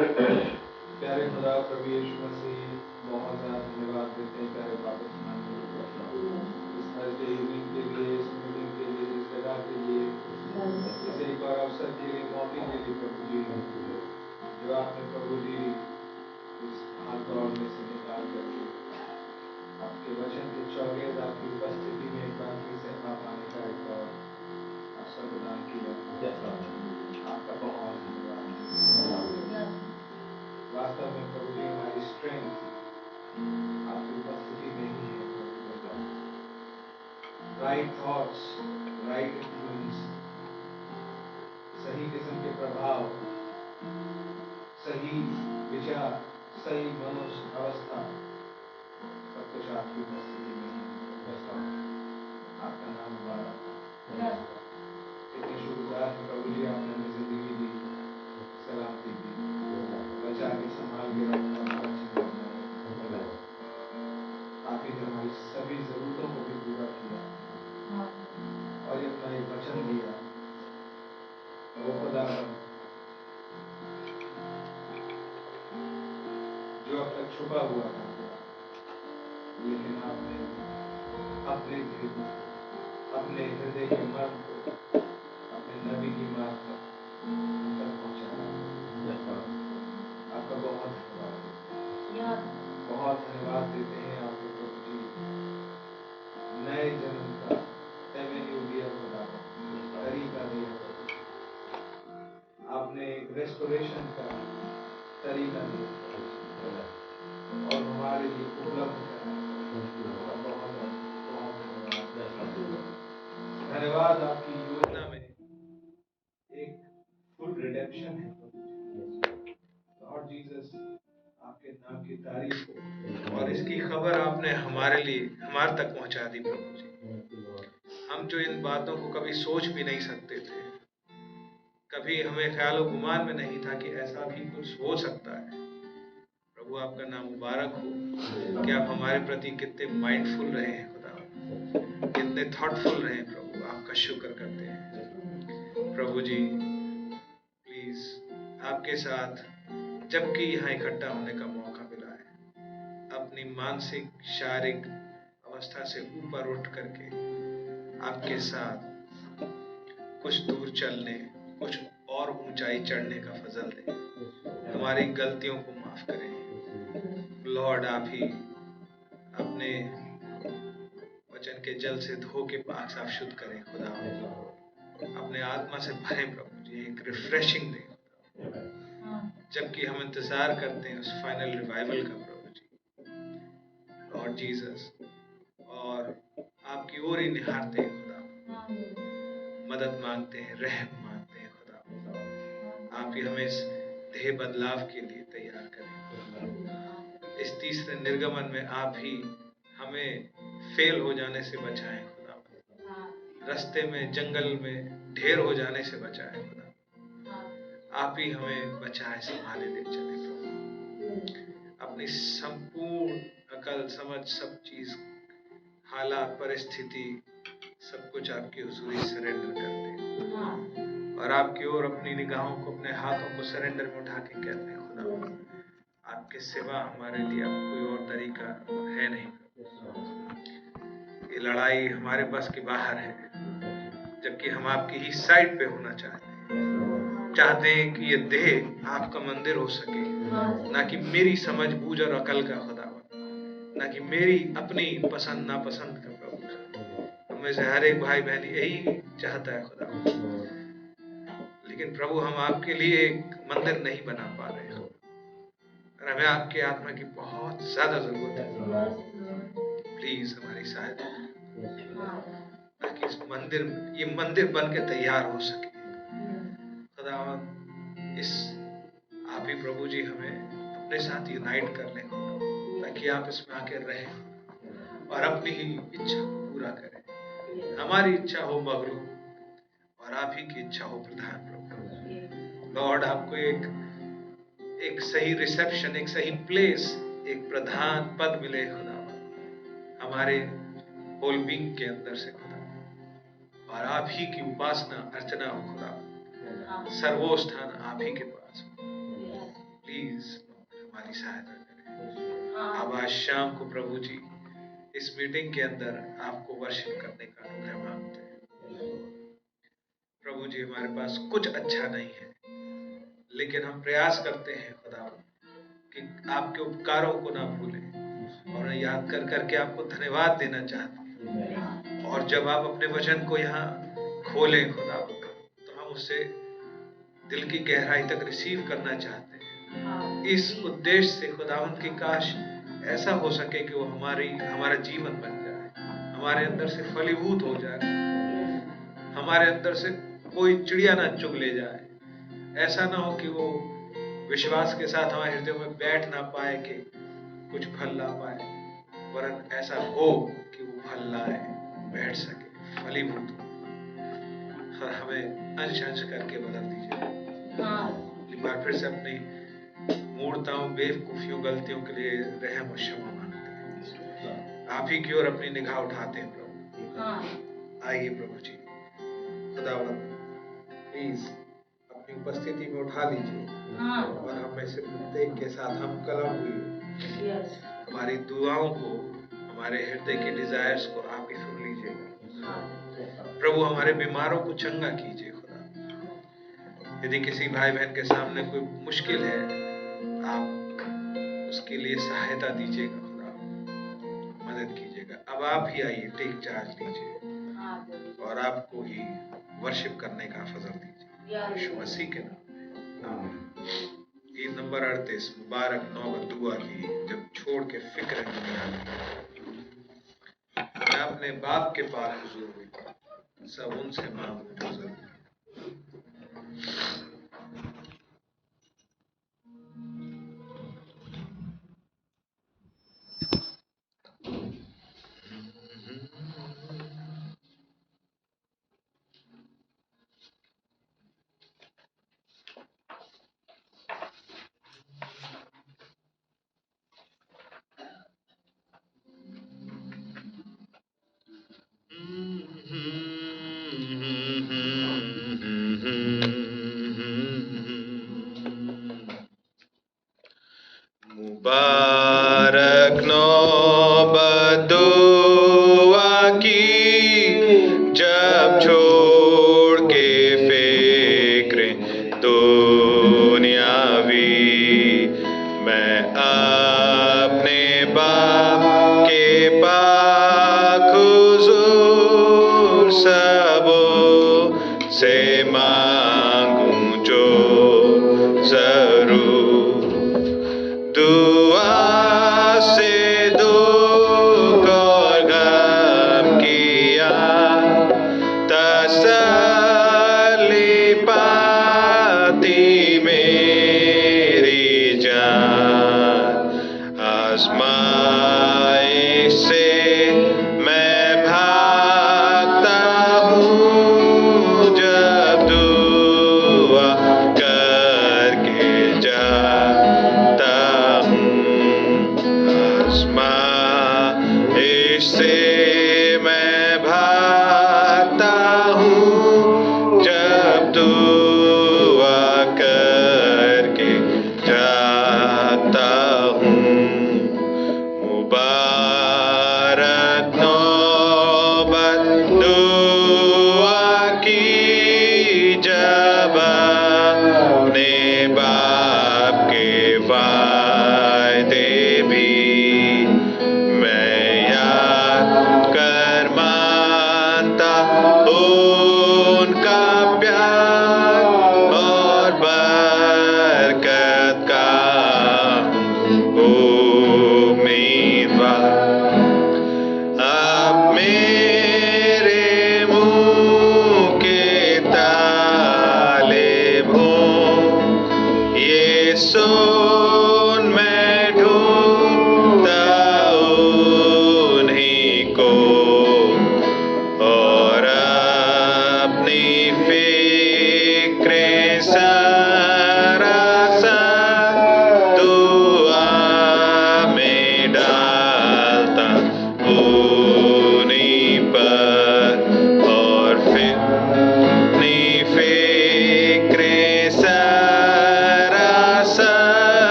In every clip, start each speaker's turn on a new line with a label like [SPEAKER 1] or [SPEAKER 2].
[SPEAKER 1] प्यारे खुदा प्रभु यीशु मसीह, बहुत ज़्यादा धन्यवाद देते हैं प्यारे बाबा इस थर्सडे इवनिंग के लिए, इस मीटिंग के लिए, इस जगह के लिए, इस एक और अवसर के लिए, मौके के लिए प्रभु जी, जो आपने प्रभु जी इस भाग दौड़ में से निकाल करके आपके वचन के चौगेद आपकी उपस्थिति में एक बार फिर से आप आने का एक और अवसर प्रदान किया। आपका बहुत धन्यवाद। वास्तव में प्रभु जी हमारी स्ट्रेंथ आपकी उपस्थिति में ही है। राइट थॉट्स, राइट इन्फ्लुएंस, सही किस्म के प्रभाव, सही विचार, सही मनोअवस्था, सब कुछ आपकी उपस्थिति में ही है। आपका नाम मुबारक हो। कितने शुक्रगुजार हैं प्रभु जी, आपने हमें जिंदगी दी, सलामती दी, बचा के संभाल के रखा, हमारा चिंता बनाया। आपने हमारी सभी जरूरतों को भी पूरा किया और ये अपना एक वचन दिया। वो खुदा जो अब तक छुपा हुआ था, लेकिन आपने अपने हृदय के मर्म को अपने नबी की मार्फत हम तक पहुंचाया। आपका बहुत धन्यवाद, बहुत धन्यवाद देते हैं आपको प्रभु जी। नए जन्म का एवेन्यू दिया खुदा, तरीका दिया, आपने एक रेस्टोरेशन का तरीका दिया और हमारे लिए उपलब्ध कराया। बहुत बहुत धन्यवाद। धन्यवाद आपकी योजना में एक फुल रिडेम्पशन है लॉर्ड जीसस। आपके नाम की तारीफ हो और इसकी खबर आपने हमारे लिए हमारे तक पहुंचा दी प्रभु जी। हम जो इन बातों को कभी सोच भी नहीं सकते थे, कभी हमें ख्याल गुमान में नहीं था कि ऐसा भी कुछ हो सकता है। प्रभु आपका नाम मुबारक हो कि आप हमारे प्रति कितने माइंडफुल रहे हैं खुदा, कितने थॉटफुल रहे हैं प्रभु। आपका शुक्र करते हैं प्रभु जी। प्लीज आपके साथ जबकि यहाँ इकट्ठा होने का मौका मिला है, अपनी मानसिक शारीरिक अवस्था से ऊपर उठ करके आपके साथ कुछ दूर चलने, कुछ और ऊंचाई चढ़ने का फजल दे। हमारी गलतियों को माफ करें लॉर्ड। आप ही अपने वचन के जल से धो के पाक साफ शुद्ध करें खुदा। अपने आत्मा से भरे प्रभु जी, एक रिफ्रेशिंग दें जबकि हम इंतजार करते हैं उस फाइनल रिवाइवल का प्रभु जी, लॉर्ड जीसस। और आपकी ओर ही निहारते हैं खुदा, मदद मांगते हैं, रहम मांगते हैं खुदा। आप ही हमें इस देह बदलाव के लिए तैयार करें। इस तीसरे निर्गमन में आप ही हमें फेल हो जाने से बचाएं खुदा, रास्ते में जंगल में ढेर हो जाने से बचाएं खुदा। आप ही हमें बचाए, संभाले ले चले प्रभु। अपनी संपूर्ण अकल समझ, सब चीज, हालात, परिस्थिति, सब कुछ आपकी हुजूरी सरेंडर करते हैं और आपकी ओर अपनी निगाहों को, अपने हाथों को सरेंडर में उठा के कहते हैं खुदा, आपके सिवा हमारे लिए अब कोई और तरीका है नहीं। ये लड़ाई हमारे बस के बाहर है, जबकि हम आपकी ही साइड पे होना चाहते हैं कि ये देह आपका मंदिर हो सके, ना कि मेरी समझ बूझ और अकल का खुदा, ना कि मेरी अपनी पसंद नापसंद का प्रभु। हमें से हर एक भाई बहन यही चाहता है खुदा, लेकिन प्रभु हम आपके लिए एक मंदिर नहीं बना पा रहे हैं और हमें आपके आत्मा की बहुत ज्यादा जरूरत है। प्लीज हमारी सहायता ताकि इस मंदिर, ये मंदिर बन के तैयार हो सके खुदा। इस आप ही प्रभु जी हमें अपने साथ यूनाइट कर लें ताकि आप इसमें आके रहें और अपनी ही इच्छा को पूरा करें। हमारी इच्छा हो मगरू और आप ही की इच्छा हो प्रधान प्रभु। लॉर्ड आपको एक सही रिसेप्शन, एक सही प्लेस, एक प्रधान पद मिले खुदा हमारे होल बीइंग के अंदर से खुदा, और आप ही की उपासना अर्चना हो खुदा, सर्वोस्थान आप ही के पास हो। प्लीज हमारी सहायता करें। अब आज शाम को प्रभु जी इस मीटिंग के अंदर आपको वर्शिप करने का अनुग्रह मांगते हैं। प्रभु जी हमारे पास कुछ अच्छा नहीं है, लेकिन हम प्रयास करते हैं खुदा कि आपके उपकारों को ना भूलें और याद कर करके आपको धन्यवाद देना चाहते हैं। और जब आप अपने वचन को यहाँ खोलें खुदा, तो हम उससे दिल की गहराई तक रिसीव करना चाहते हैं, इस उद्देश्य से खुदावंद की काश ऐसा हो सके कि वो हमारा जीवन बन जाए, हमारे अंदर से फलीभूत हो जाए, हमारे अंदर से कोई चिड़िया ना चुग ले जाए। ऐसा ना हो कि वो विश्वास के साथ हमारे हृदय में बैठ ना पाए कि कुछ फल ला पाए, वरन ऐसा हो कि वो फल लाए, बैठ सके, फलीभूत हो। और हमें अंश अंश करके बदल दीजिए। एक बार फिर से अपनी मूर्ताओं, बेवकूफियों, गलतियों के लिए रहम और क्षमा मांगते हैं। आप ही की ओर अपनी निगाह उठाते हैं प्रभु। आइए प्रभु जी, खुदावंद प्लीज अपनी उपस्थिति में उठा लीजिए और हमें से प्रत्येक के साथ हम कलम हुई हमारी दुआओं को, हमारे हृदय के डिजायर्स को आप ही सुन लीजिएगा प्रभु। हमारे बीमारों को चंगा कीजिए खुदा। यदि किसी भाई बहन के सामने कोई मुश्किल है, आप उसके लिए सहायता दीजिएगा खुदा, मदद कीजिएगा। अब आप ही आइए, टेक चार्ज लीजिए और आपको ही वर्शिप करने का फजल दीजिए यीशु मसीह के नाम में। ईद नंबर 38 मुबारक नौबत दुआ की, जब छोड़ के फिक्र मैं अपने बाप के पास हुजूर हुई, सब उनसे मांगू जो जरूर। मुबारक नौबत दुआ की, जब छोड़ के फिक्र दुनियावी, मैं अपने बाप के पाक हुजूर सबों से मांगू जो जरूर। दुआ से दुख और गम किया, तसल्ली पाती मेरी जान। आज़माइश से मैं भागता हूँ, जब दुआ करके जाता हूँ। आज़माइश से मैं भागता हूँ,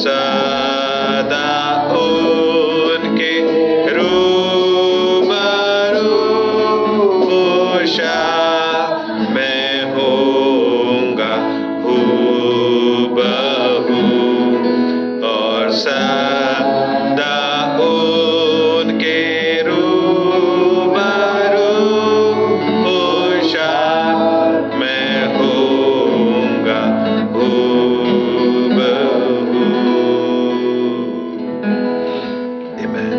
[SPEAKER 2] सदा उनके रूबरू होशा मैं होऊंगा हूबहू और सदा उनके रूबरू होशा मैं होऊंगा हूबहू। आमीन।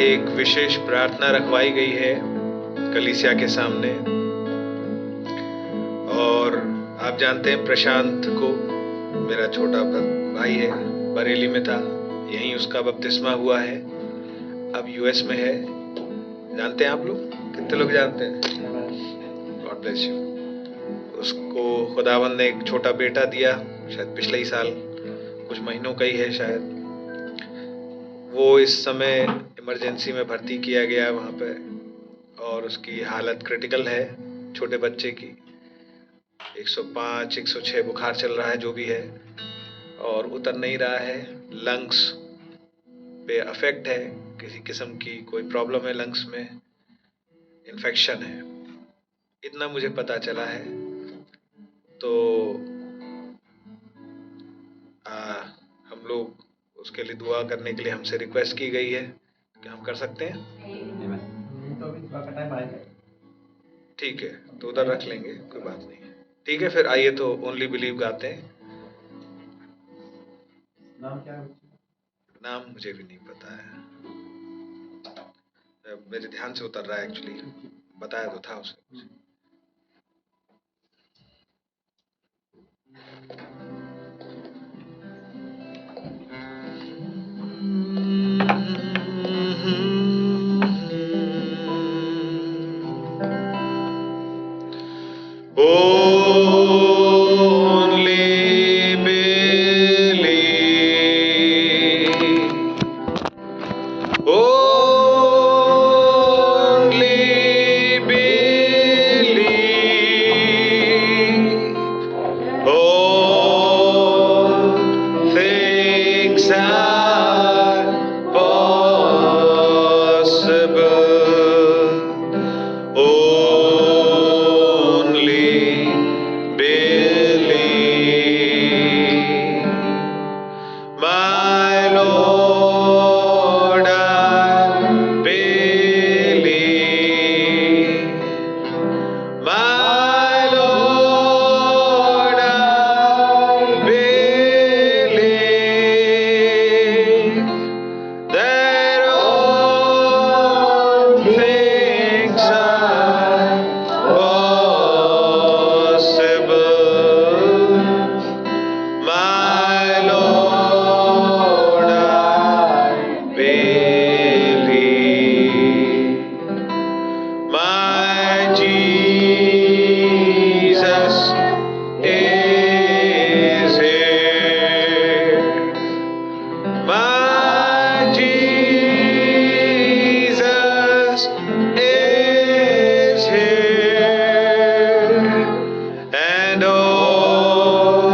[SPEAKER 2] एक विशेष प्रार्थना रखवाई गई है कलीसिया के सामने, और आप जानते हैं प्रशांत को, मेरा छोटा भाई है, बरेली में था, यहीं उसका बपतिस्मा हुआ है, अब यूएस में है। जानते हैं आप लोग? कितने लोग जानते हैं? God bless you. उसको खुदावंद ने एक छोटा बेटा दिया, शायद पिछले ही साल, कुछ महीनों का ही है शायद। वो इस समय इमरजेंसी में भर्ती किया गया है वहाँ पे, और उसकी हालत क्रिटिकल है, छोटे बच्चे की। 105 106 बुखार चल रहा है, जो भी है, और उतर नहीं रहा है। लंग्स पे अफेक्ट है, किसी किस्म की कोई प्रॉब्लम है, लंग्स में इन्फेक्शन है, इतना मुझे पता चला है। तो हम लोग उसके लिए दुआ करने के लिए हमसे रिक्वेस्ट की गई है कि हम कर सकते हैं। ठीक है, तो उधर रख लेंगे, कोई बात नहीं है। ठीक है, फिर आइए तो ओनली बिलीव गाते हैं।
[SPEAKER 1] नाम क्या है?
[SPEAKER 2] नाम मुझे भी नहीं पता है, मेरे ध्यान से उतर रहा है एक्चुअली, बताया तो था उसे। Only believe, only believe, all things are possible. Only believe, my Lord, I believe, my Lord, I believe that all things are possible. My Lord, I believe. My Jesus is here. My Jesus is here, and all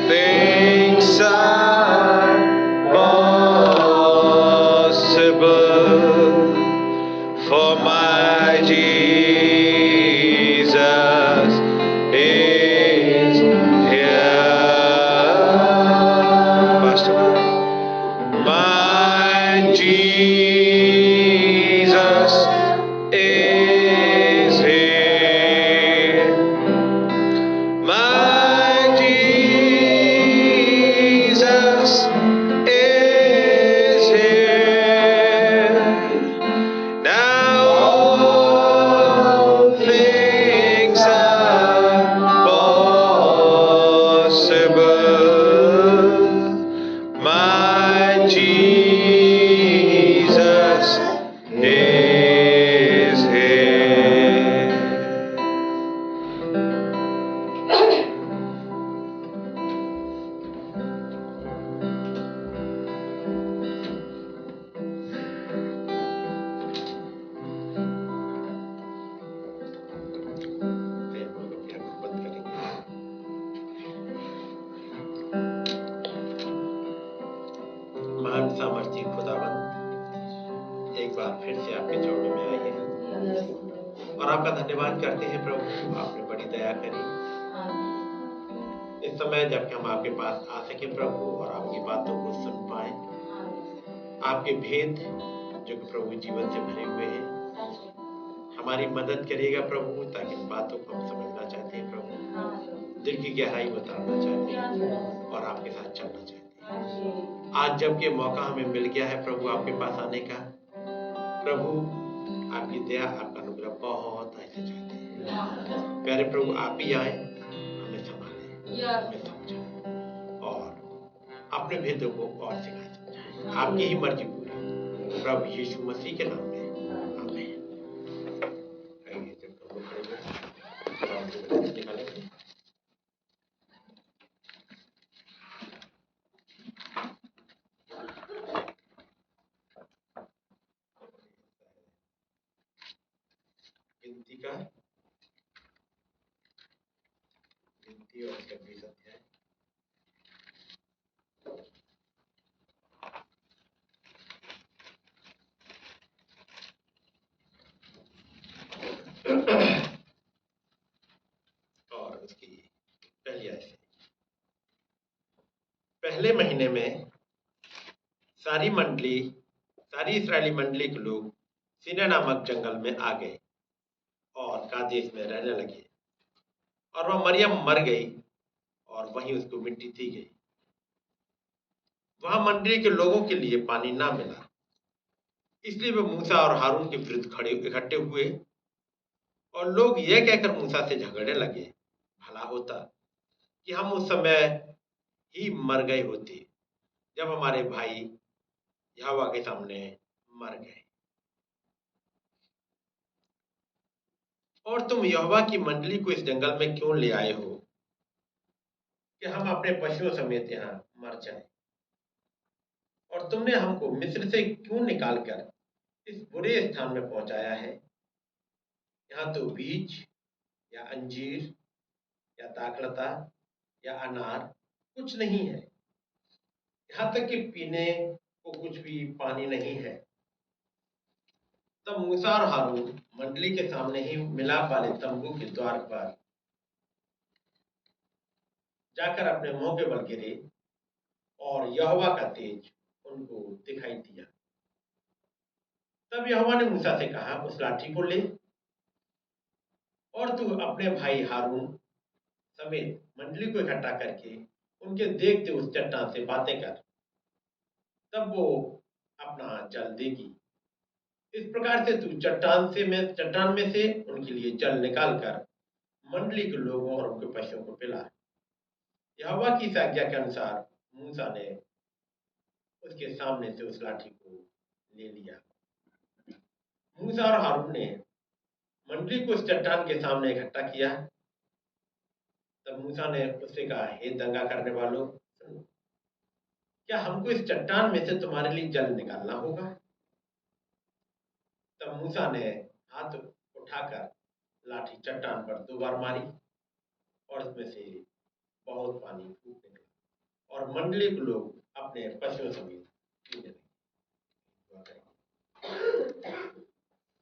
[SPEAKER 2] things are possible, for my Jesus is here. Pastor, my Jesus is here. My Jesus is here. Now all things are possible. My Jesus is here.
[SPEAKER 3] बार फिर से आपके चरणों में आए हैं और आपका धन्यवाद करते हैं प्रभु, आपने बड़ी दया करी। इस समय जबकि हम आपके पास आ सके प्रभु और आपकी बातों को सुन पाए, आपके भेद जो कि प्रभु जीवन से भरे हुए हैं, हमारी मदद करिएगा प्रभु, ताकि इन बातों को हम समझना चाहते हैं प्रभु, दिल की गहराई उतारना चाहते हैं और आपके साथ चलना चाहते हैं। आज जबकि मौका हमें मिल गया है प्रभु आपके पास आने का, प्रभु आपकी दया, आपका अनुग्रह बहुत ऐसे चाहते हैं। प्यारे प्रभु आप ही आए, हमें संभालें, हमें समझाएं और अपने भेदों को और सिखाएं समझाएं। आपकी ही मर्जी पूरी, प्रभु यीशु मसीह के नाम में, आमीन। आइए जब हम लोग खड़े हैं, खुदा के वचन निकालेंगे। गिनती और 26 अध्याय। और उसकी पहली आयत से, पहले महीने में सारी इस्राएली मंडली के लोग सीनै नामक जंगल में आ गए और कादेश में रहने लगे। और वह मरियम मर गई और वहीं उसको मिट्टी दी गई। वहां मंडली के लोगों के लिए पानी ना मिला, इसलिए वे मूसा और हारून के विरुद्ध इकट्ठे हुए और लोग यह कहकर मूसा से झगड़ने लगे, भला होता कि हम उस समय ही मर गए होते जब हमारे भाई यहोवा के सामने मर गए। और तुम यहोवा की मंडली को इस जंगल में क्यों ले आए हो कि हम अपने पशुओं समेत यहाँ मर जाएं? और तुमने हमको मिस्र से क्यों निकालकर इस बुरे स्थान में पहुंचाया है? यहाँ तो बीज या अंजीर या दाखलता या अनार कुछ नहीं है, यहाँ तक कि पीने को कुछ भी पानी नहीं है। तब मूसा और हारून मंडली के सामने ही मिलाप वाले तंबू के द्वार पर जाकर अपने मुंह के बल गिरे और यहोवा का तेज उनको दिखाई दिया। तब यहोवा ने मूसा से कहा, उस लाठी को ले और तू अपने भाई हारून समेत मंडली को इकट्ठा करके उनके देखते उस चट्टान से बातें कर, तब वो अपना जल देगी। इस प्रकार से तू चट्टान में से उनके लिए जल निकालकर मंडली के लोगों और उनके पशुओं को पिला। यहोवा की इस आज्ञा के अनुसार मूसा ने उसके सामने से उस लाठी को ले लिया। मूसा और हारून ने मंडली को उस चट्टान के सामने इकट्ठा किया। तब मूसा ने उससे कहा, हे दंगा करने वालों, सुनो, क्या हमको इस चट्टान में से तुम्हारे लिए जल निकालना होगा? तब मूसा ने हाथ उठाकर लाठी चट्टान पर 2 बार मारी और उसमें से बहुत पानी फूट निकला और मंडली के लोग अपने पशुओं समेत पीने लगे।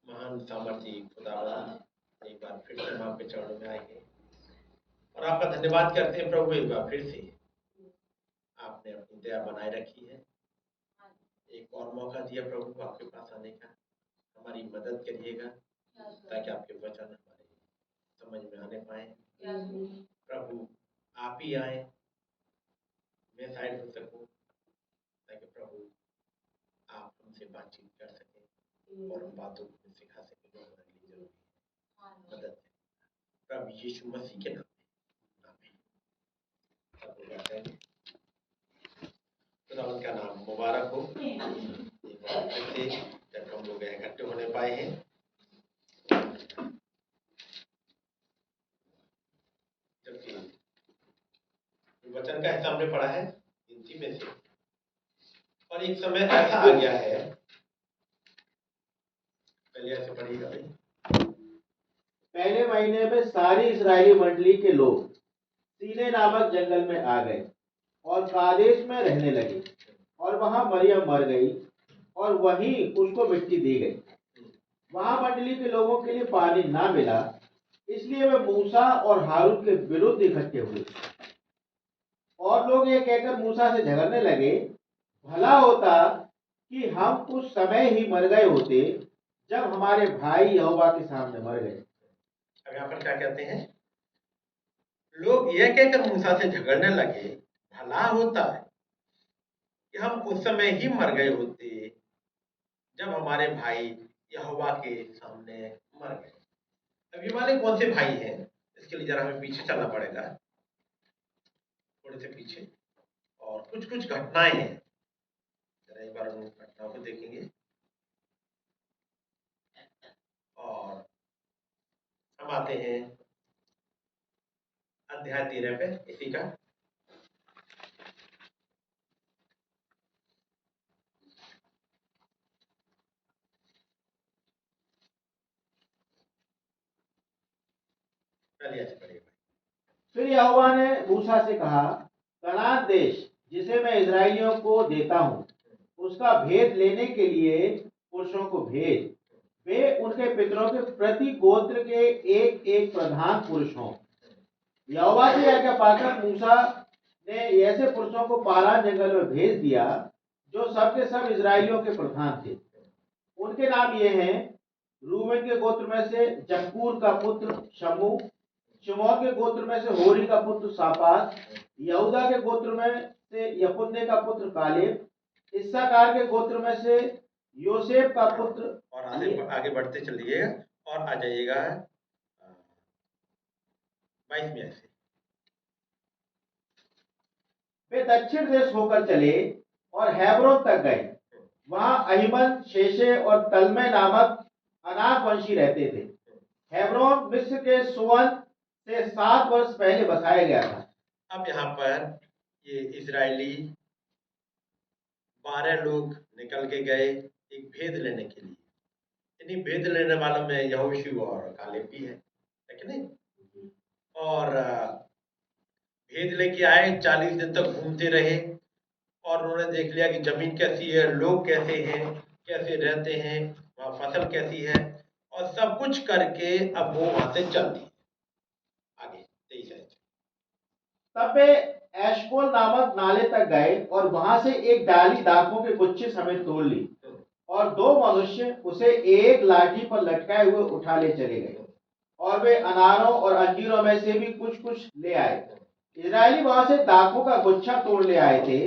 [SPEAKER 3] महान सामर्थी खुदावंद, एक बार फिर से हम आपके चरणों में आएंगे और आपका धन्यवाद करते हैं प्रभु, एक बार फिर से आपने अपनी दया बनाए रखी है। एक और मौका दिया प्रभु आपके पास आने का। हमारी मदद करिएगा ताकि आपके वचन हमारे समझ में आने पाए। प्रभु आप ही आए, मैं साइड हो सकूं, ताकि प्रभु आप हमसे बातचीत कर सकें और हम बातों को सिखा सकें जो हमारे लिए जरूरी है। मदद करें प्रभु यीशु मसीह के नाम में, आमीन। खुदावंद का नाम मुबारक हो। एक बार फिर से जब हम लोग इकट्ठे होने पाए हैं, जबकि वचन का हिस्सा हमने पढ़ा है गिनती में से, और एक समय ऐसा आ गया है, पहले ऐसे पढ़िएगा भाई।
[SPEAKER 4] पहले महीने में सारी इस्राएली मंडली के लोग सीनै नामक जंगल में आ गए और कादेश में रहने लगे। और वहां मरियम मर गई और वहीं उसको मिट्टी दी गई। वहां मंडली के लोगों के लिए पानी ना मिला, इसलिए वे मूसा और हारून के विरुद्ध इकट्ठे हुए और लोग ये कहकर मूसा से झगड़ने लगे, भला होता कि हम उस समय ही मर गए होते जब हमारे भाई यहोवा के सामने मर गए।
[SPEAKER 3] अब यहाँ पर क्या कहते हैं, लोग यह कहकर मूसा से झगड़ने लगे, भला होता है कि हम उस समय ही मर गए होते जब हमारे भाई यहोवा के सामने मर गए। अब ये वाले कौन से भाई हैं, इसके लिए जरा हमें पीछे चलना पड़ेगा, थोड़े से पीछे, और कुछ कुछ घटनाएं हैं, जरा एक बार उन घटनाओं को देखेंगे और हम आते हैं अध्याय 13 पे इसी का। चलिए ऐसे पढ़िए।
[SPEAKER 4] फिर यहोवा ने मूसा से कहा, कनान देश जिसे मैं इजराइलियों को देता हूँ, उसका भेद लेने के लिए पुरुषों को भेज। वे उनके पितरों के प्रति गोत्र के एक एक प्रधान पुरुष हों। यहोवा से आज्ञा पाकर मूसा ने ऐसे पुरुषों को पारान जंगल में भेज दिया जो सब के सब इजराइलियों के प्रधान थे। उनके नाम ये हैं, रूबेन के गोत्र में से जक्कूर का पुत्र शमू, शिमोन के गोत्र में से होरी का पुत्र सापात, यहूदा के गोत्र में से यपुन्ने का पुत्र कालेब, इस्साकार के गोत्र में से योसेफ का पुत्र।
[SPEAKER 3] और आगे बढ़ते चलिएगा और आ जाइएगा 22 में ऐसे।
[SPEAKER 4] वे दक्षिण देश होकर चले और हेब्रोन तक गए। वहां अहीमन, शेशे और तलमै नामक अनाक वंशी रहते थे। हेब्रोन मिस्र के सुवन से 7 वर्ष पहले बसाया गया था।
[SPEAKER 3] अब यहाँ पर ये इजरायली 12 लोग निकल के गए एक भेद लेने के लिए। इन्हीं भेद लेने वालों में यहोशू और कालेब भी है कि नहीं। और भेद लेके आए, 40 दिन तक घूमते रहे और उन्होंने देख लिया कि जमीन कैसी है, लोग कैसे हैं, कैसे रहते हैं, वहाँ फसल कैसी है, और सब कुछ करके अब वो वहां से चल दिए आगे 23 है।
[SPEAKER 4] तब वे एशकोल नामक नाले तक गए और वहां से एक डाली दाखों के गुच्छे समेत तोड़ ली और 2 मनुष्य उसे एक लाठी पर लटकाए हुए उठा ले चले गए और वे अनारों और अंजीरों में से भी कुछ कुछ ले आए। इजरायली वहां से दाखों का गुच्छा तोड़ ले आए थे,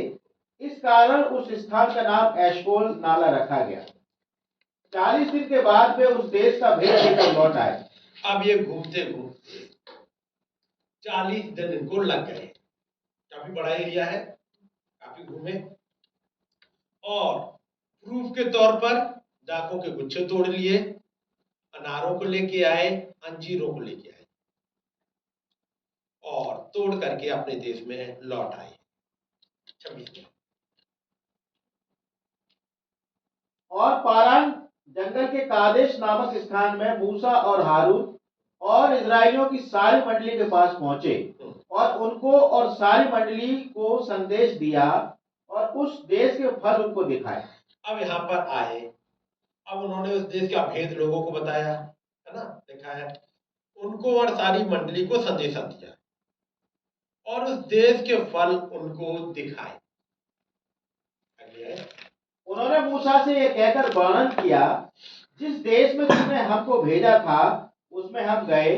[SPEAKER 4] इस कारण उस स्थान का नाम एशकोल नाला रखा गया। 40 दिन के बाद वे उस देश का भेद लेकर लौट आए।
[SPEAKER 3] अब ये घूमते घूमते 40 दिन इनको लग गए। काफी बड़ा एरिया है, काफी घूमे और प्रूफ के तौर पर दाखों के गुच्छे तोड़ लिए, अनारों को लेके आए, अंजीरों को लेके आए और तोड़ करके अपने देश में लौट आए। 26 में
[SPEAKER 4] और पारान जंगल के कादेश नामक स्थान में मूसा और हारून और इजराइलियों की सारी मंडली के पास पहुंचे और उनको और सारी मंडली को संदेश दिया और उस देश के फल उनको दिखाए।
[SPEAKER 3] अब यहाँ पर आए, अब उन्होंने उस देश का भेद लोगों को बताया, है ना, दिखाया, उनको और सारी मंडली को संदेशा दिया और उस देश के फल उनको दिखाए।
[SPEAKER 4] उन्होंने मूसा से यह कहकर वर्णन किया, जिस देश में तुमने हमको भेजा था उसमें हम गए,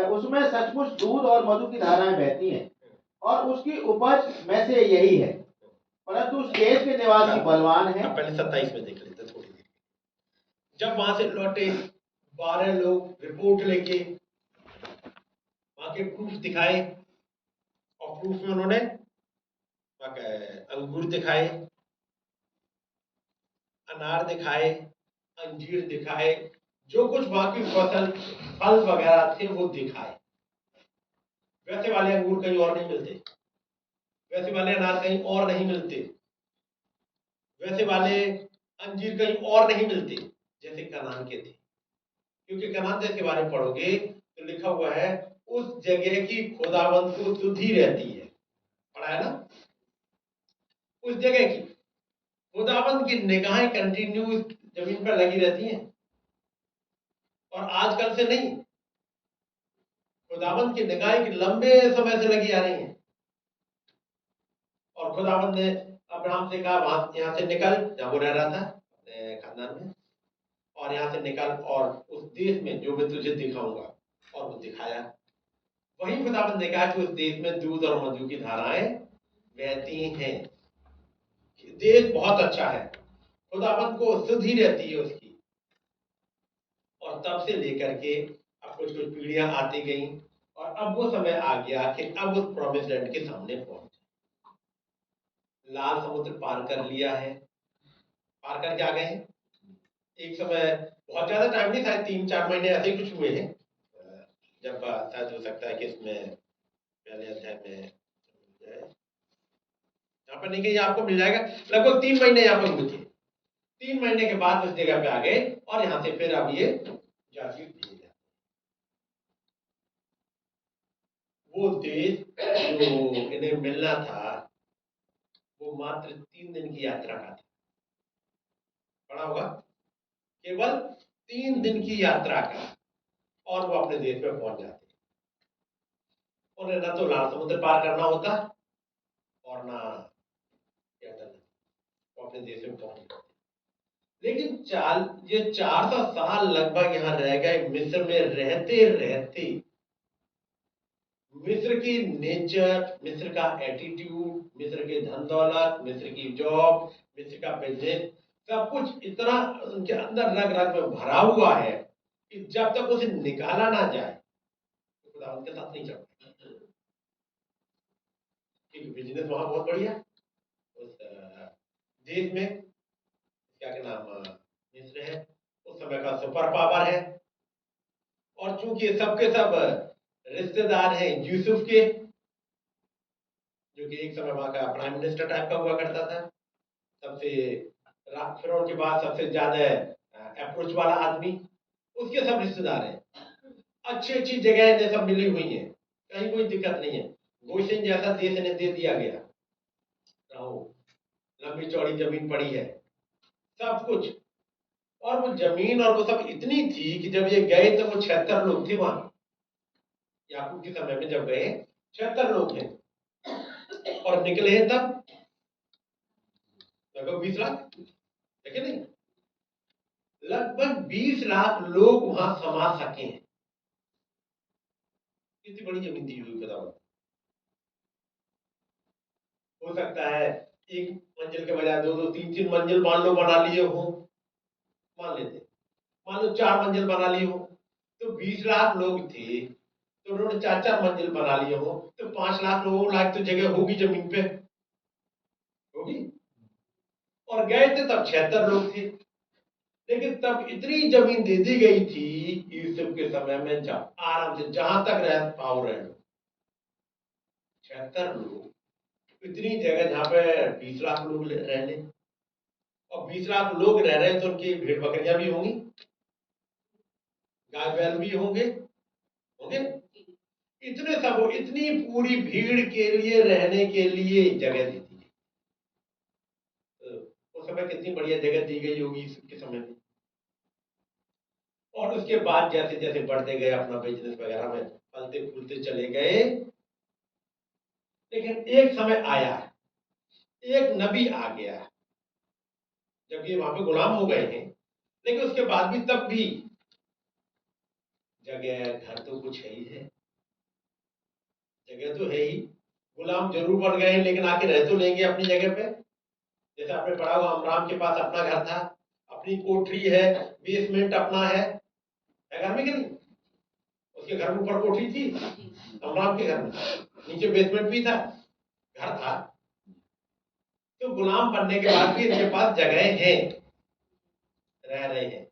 [SPEAKER 4] उसमें सचमुच दूध और मधु की धाराएं बहती हैं और उसकी उपज में से यही है, परंतु उस देश के निवासी बलवान हैं।
[SPEAKER 3] पहले 27 में देख लेते थोड़ी देर। जब वहां से लौटे 12 लोग रिपोर्ट लेके वहां के प्रूफ दिखाए और प्रूफ में उन्होंने अंगूर दिखाए, अनार दिखाए, अंजीर दिखाए, जो कुछ वहां की फसल फल वगैरह थे वो दिखाए। वैसे वाले अंगूर कहीं और नहीं मिलते, वैसे वाले अनार कहीं और नहीं मिलते, वैसे वाले अंजीर कहीं और नहीं मिलते जैसे कनान के थे। क्योंकि कनान देश के बारे में पढ़ोगे तो लिखा हुआ है उस जगह की खुदावंत को सुधि रहती है, पढ़ा है ना, उस जगह की खुदाबंद की निगाहें कंटिन्यू जमीन पर लगी रहती हैं, और आजकल से नहीं, खुदाबंद की निगाहें की लंबे समय से लगी आ रही हैं। और खुदाबंद ने अब्राहम से कहा, वहां यहाँ से निकल, जहां वो रह रहा था अपने खानदान में, और यहाँ से निकल और उस देश में जो मैं तुझे दिखाऊंगा, और वो दिखाया। वही खुदाबंद ने कहा कि उस देश में दूध और मधु की धाराएं बहती हैं। देश बहुत अच्छा है, खुदाबंद को शुद्धि रहती है उसकी। और तब से लेकर के अब कुछ कुछ पीढ़ियां आती गई, और अब वो समय आ गया कि अब उस प्रॉमिस लैंड के सामने पहुंचे। लाल समुद्र पार कर लिया है, पार करके आ गए हैं। एक समय, बहुत ज्यादा टाइम नहीं, शायद 3-4 महीने ऐसे ही कुछ हुए हैं, जब शायद हो सकता है कि इसमें पहले अध्याय में यहाँ पर नहीं, कहीं आपको मिल जाएगा, लगभग 3 महीने यहाँ पर हुए थे। 3 महीने के बाद उस जगह पे आ गए, और यहाँ से फिर अब ये जाति दिए जाते। वो देश जो इन्हें मिलना था, वो मात्र 3 दिन की यात्रा का था। पढ़ा होगा, केवल 3 दिन की यात्रा का, और वो अपने देश में पहुंच जाते। उन्हें न तो लाल समुद्र पार करना होता, और ना क्या करना, वो अपने देश में पहुंच जाते। लेकिन ये 400 साल लगभग यहाँ रह गए, मिस्र में रहते रहते मिस्र की नेचर, मिस्र का एटीट्यूड, मिस्र के धन दौलत, मिस्र की जॉब, मिस्र का बिजनेस, सब कुछ इतना उनके अंदर रग रग में भरा हुआ है कि जब तक उसे निकाला ना जाए तो खुदा उनके साथ नहीं चलता। क्योंकि बिजनेस वहां बहुत बढ़िया, उस देश में क्या के नाम मिस्र है, उस समय का सुपर पावर है। और चूंकि सबके सब रिश्तेदार हैं यूसुफ के, जो कि एक समय वहां का प्राइम मिनिस्टर टाइप का हुआ करता था, सबसे फिरौन के बाद सबसे ज्यादा अप्रोच वाला आदमी, उसके सब रिश्तेदार हैं। अच्छी अच्छी जगह इन्हें सब मिली हुई हैं, कहीं कोई दिक्कत नहीं है। गोशेन जैसा देश इन्हें दे दिया गया, रहो, लंबी चौड़ी जमीन पड़ी है, सब कुछ। और वो जमीन और वो सब इतनी थी कि जब ये गए तो वो 76 लोग थे वहां, याकूब के समय में जब गए 76 लोग हैं, और निकले हैं तब लगभग 20 लाख, है कि नहीं? लगभग 20 लाख लोग वहां समा सके हैं। कितनी बड़ी जमीन दी हुई बताओ। हो सकता है एक मंजिल के बजाय 2-2, 3-3 मंजिल मान लो बना लिए हो, मान लेते, मान लो 4 मंजिल बना लिए हो, तो 20 लाख लोग थे, तो उन्होंने 4-4 मंजिल बना लिए हो, तो 5 लाख लोगों लायक तो जगह होगी जमीन पे, होगी। और गए थे तब 76 लोग थे, लेकिन तब इतनी जमीन दे दी गई थी यूसुफ के समय में, जब आराम से जहां तक रह पाओ रह लो। 76 लोग, इतनी जगह जहां पे 20 लाख लोग रह ले, और 20 लाख लोग रह रहे हैं तो उनकी भेड़ बकरियां भी होंगी, गाय बैल भी होंगे, होंगे। इतने सब, इतनी पूरी भीड़ के लिए रहने के लिए जगह दी थी। उस समय कितनी बढ़िया जगह दी गई होगी इसके समय में। और उसके बाद जैसे जैसे बढ़ते गए अपना बिजनेस वगैरह में फलते फूलते चले गए। लेकिन एक समय आया, एक नबी आ गया, जब ये वहां पे गुलाम हो गए हैं, लेकिन उसके बाद भी तब भी जगह घर तो कुछ है ही है, जगह तो है ही। गुलाम जरूर बन गए हैं, लेकिन आके रह तो लेंगे अपनी जगह पे। जैसे आपने पढ़ा हुआ, अमराम के पास अपना घर था, अपनी कोठरी है, बेसमेंट अपना है घर में कि नहीं? उसके घर में ऊपर कोठरी थी, अमराम के घर में नीचे बेसमेंट भी था, घर था। तो गुलाम बनने के बाद भी इनके पास जगह है, रह रहे हैं।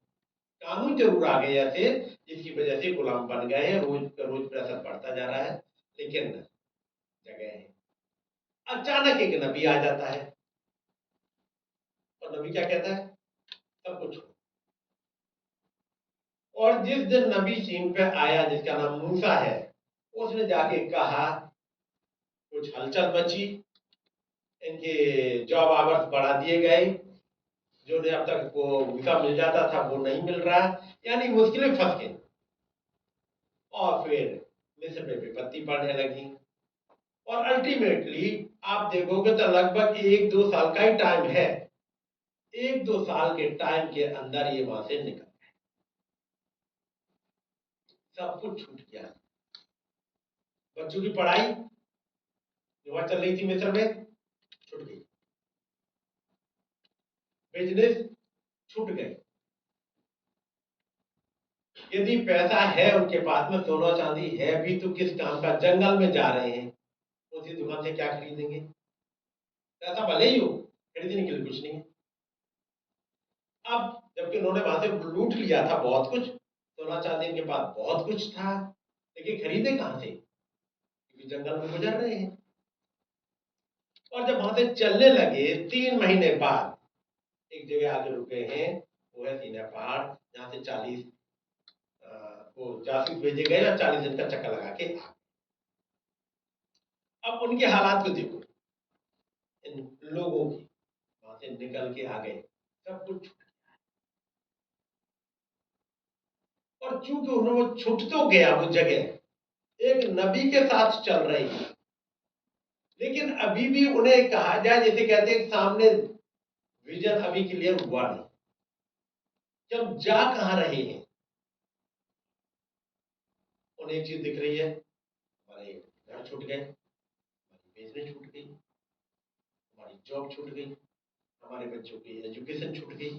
[SPEAKER 3] कानून जरूर आ गए ऐसे जिसकी वजह से गुलाम बन गए हैं, रोज का रोज प्रेशर बढ़ता जा रहा है, लेकिन जगह है। अचानक एक नबी आ जाता है, और नबी क्या कहता है? सब कुछ। और जिस दिन नबी सीन पे आया, जिसका नाम मूसा है, उसने जाके कहा, कुछ हलचल मची, इनके जॉब आवर्स बढ़ा दिए गए, जो ने अब तक वो वीजा मिल जाता था वो नहीं मिल रहा, यानी मुश्किलें फंस गई। और फिर मिस्र में विपत्ति पड़ने लगी और अल्टीमेटली आप देखोगे तो लगभग 1-2 साल का ही टाइम है। 1-2 साल के टाइम के अंदर ये वहां से निकल गए, सब कुछ छूट गया। बच्चों की पढ़ाई जो वहां चल रही थी मिस्र में छूट गई, बिजनेस छूट गए। यदि पैसा है उनके पास में, सोना चांदी है भी, तो किस काम का? जंगल में जा रहे हैं, उसी दुकान से क्या खरीदेंगे? पैसा भले ही हो, खरीदने के लिए कुछ नहीं है। अब जबकि उन्होंने वहां से लूट लिया था बहुत कुछ, सोना चांदी इनके पास बहुत कुछ था, लेकिन खरीदे कहां से? क्योंकि जंगल में गुजर रहे हैं। और जब वहां से चलने लगे 3 महीने बाद एक जगह आके रुके हैं, वो है सीना पहाड़, जहां से 40 वो जासूस भेजे गए और 40 दिन का चक्कर लगा के आ। अब उनके हालात को देखो, इन लोगों की, वहां से निकल के आ गए, सब कुछ छूट गया। और चूंकि उन्होंने छूट तो गया वो जगह, एक नबी के साथ चल रही है, लेकिन अभी भी उन्हें कहा जाए, जैसे कहते हैं सामने विजन अभी क्लियर हुआ नहीं, जब जा कहां रहे हैं। उन्हें एक चीज दिख रही है, हमारे घर छूट गए, हमारी बिजनेस छूट गई, हमारी जॉब छूट गई, हमारे बच्चों की एजुकेशन छूट गई।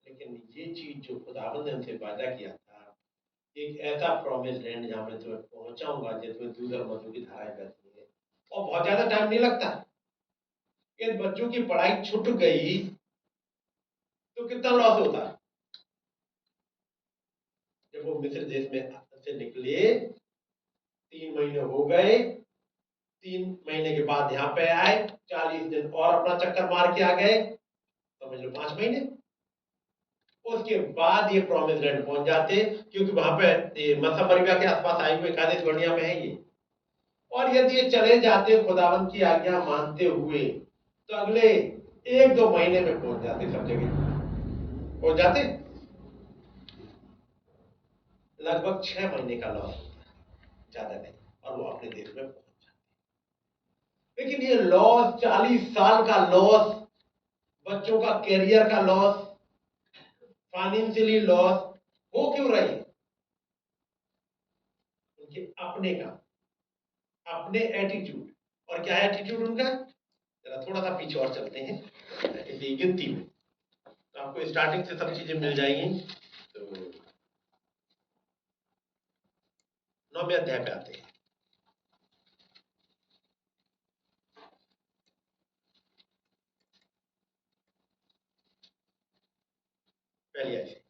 [SPEAKER 3] लेकिन ये चीज जो खुदावंद ने उनसे वादा किया था, एक ऐसा प्रॉमिस लैंड जहां मैं तुम्हें पहुंचाऊंगा जिसमें दूध और मधु की धाराएं बहती है, और बहुत ज्यादा टाइम नहीं लगता। इन बच्चों की पढ़ाई छूट गई तो कितना लॉस होता। जब वो मिस्र देश में से निकले, 3 महीने हो गए, 3 महीने के बाद यहाँ पे आए, 40 दिन और अपना चक्कर मार के आ गए, समझ लो 5 महीने। उसके बाद ये प्रॉमिस लैंड पहुंच जाते, क्योंकि वहां पे मसा मरीबा के आसपास आए हुए कादेश बर्निया में है ये। और यदि ये चले जाते खुदावंद की आज्ञा मानते हुए, तो अगले 1-2 महीने में पहुंच जाते, सब जगह पहुंच जाते। लगभग 6 महीने का लॉस होता है, ज्यादा नहीं, और वो अपने देश में पहुंच जाते। लेकिन ये लॉस, 40 साल का लॉस, बच्चों का कैरियर का लॉस, फाइनेंशियली लॉस हो क्यों रही? उनके अपने का, अपने एटीट्यूड। और क्या है एटीट्यूड उनका? जरा थोड़ा सा पीछे और चलते हैं इसी गिनती में, तो आपको स्टार्टिंग से सब चीजें मिल जाएंगी। तो 9वें अध्याय पे आते हैं। पहली आयत से,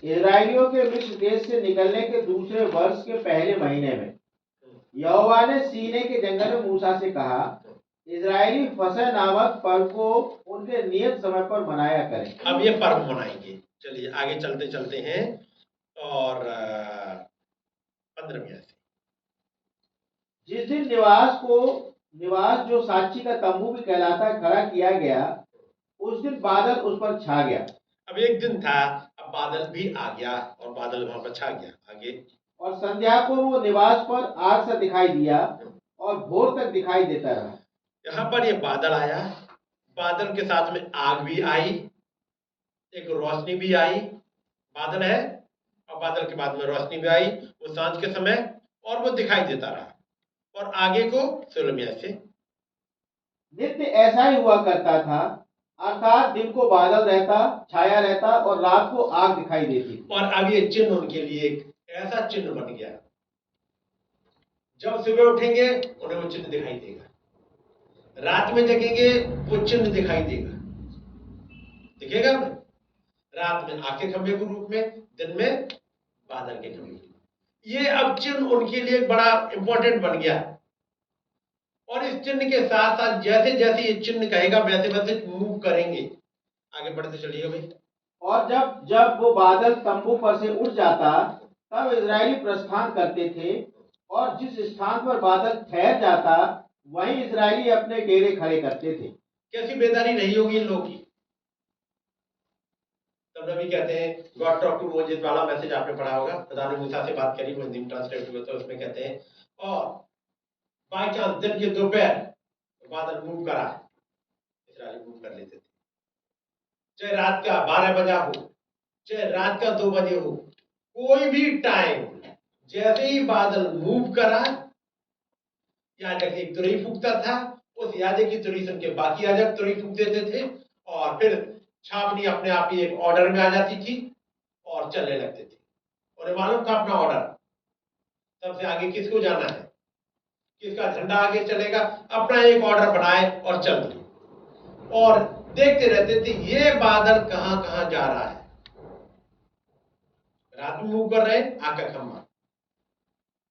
[SPEAKER 4] इजराइलियों के मिस्र देश से निकलने के दूसरे वर्ष के पहले महीने में यहोवा ने सीने के जंगल में मूसा से कहा, इजरायली फसह नामक पर्व को उनके नियत समय पर मनाया करें।
[SPEAKER 3] अब ये पर्व मनाएंगे। चलिए आगे चलते चलते हैं, और 15वीं आयत से,
[SPEAKER 4] जिस दिन निवास जो साक्षी का तंबू भी कहलाता है खड़ा किया गया, उस दिन बादल उस पर छा गया।
[SPEAKER 3] अब एक दिन था, अब बादल भी आ गया और बादल वहां पर छा गया। आगे,
[SPEAKER 4] और संध्या को वो निवास पर आग सा दिखाई दिया और भोर तक दिखाई देता रहा।
[SPEAKER 3] यहाँ पर ये बादल आया, बादल के साथ में आग भी आई, एक रोशनी भी आई। बादल है और बादल के बाद में रोशनी भी आई, वो सांझ के समय, और वो दिखाई देता रहा। और आगे को 16वीं आयत से,
[SPEAKER 4] नित्य ऐसा ही हुआ करता था, अर्थात दिन को बादल रहता, छाया रहता, और रात को आग दिखाई देती।
[SPEAKER 3] और अब ये चिन्ह उनके लिए एक ऐसा चिन्ह बन गया, जब सुबह उठेंगे उन्हें वो चिन्ह दिखाई देगा, रात में जगेंगे वो चिन्ह दिखाई देगा, दिखेगा ना? रात में आग के खंभे के रूप में, दिन में बादल के खंभे। ये अब चिन्ह उनके लिए एक बड़ा इंपॉर्टेंट बन गया। और इस चिन्ह के साथ साथ जैसे जैसे ये चिन्ह कहेगा वैसे वैसे मूव करेंगे। आगे बढ़ते चलिए भाई।
[SPEAKER 4] और जब जब वो बादल तंबू पर से उठ जाता, तब इजरायली प्रस्थान करते थे, और जिस स्थान पर बादल ठहर जाता वहीं इजरायली अपने डेरे खड़े करते थे।
[SPEAKER 3] कैसी बेदारी रही होगी इन लोगों की। तब नबी कहते हैं, गॉड टॉक टू मोजेस वाला मैसेज आपने पढ़ा होगा, खुदा ने मूसा से बात करी, मुस्लिम ट्रांसलेट हुआ, तो उसमें कहते हैं और बाई चांस जब ये दोपहर बादल मूव करा, इसराइली मूव कर लेते थे, चाहे रात का 12 बजा हो, चाहे रात का 2 बजे हो, कोई भी टाइम जैसे ही बादल मूव करा, याजक एक तुरही फूकता था, उस याजक की तुरही सुन के बाकी याजक तुरही फूक देते थे, और फिर छावनी अपने आप ही एक ऑर्डर में आ जाती थी और चलने लगते थे। उन्हें मालूम था अपना ऑर्डर, तब से आगे किसको जाना है, किसका झंडा आगे चलेगा, अपना एक ऑर्डर बनाए और चल दिए, और देखते रहते थे ये बादल कहां कहां जा रहा है। रात में मूव कर रहे, आग का खंभा,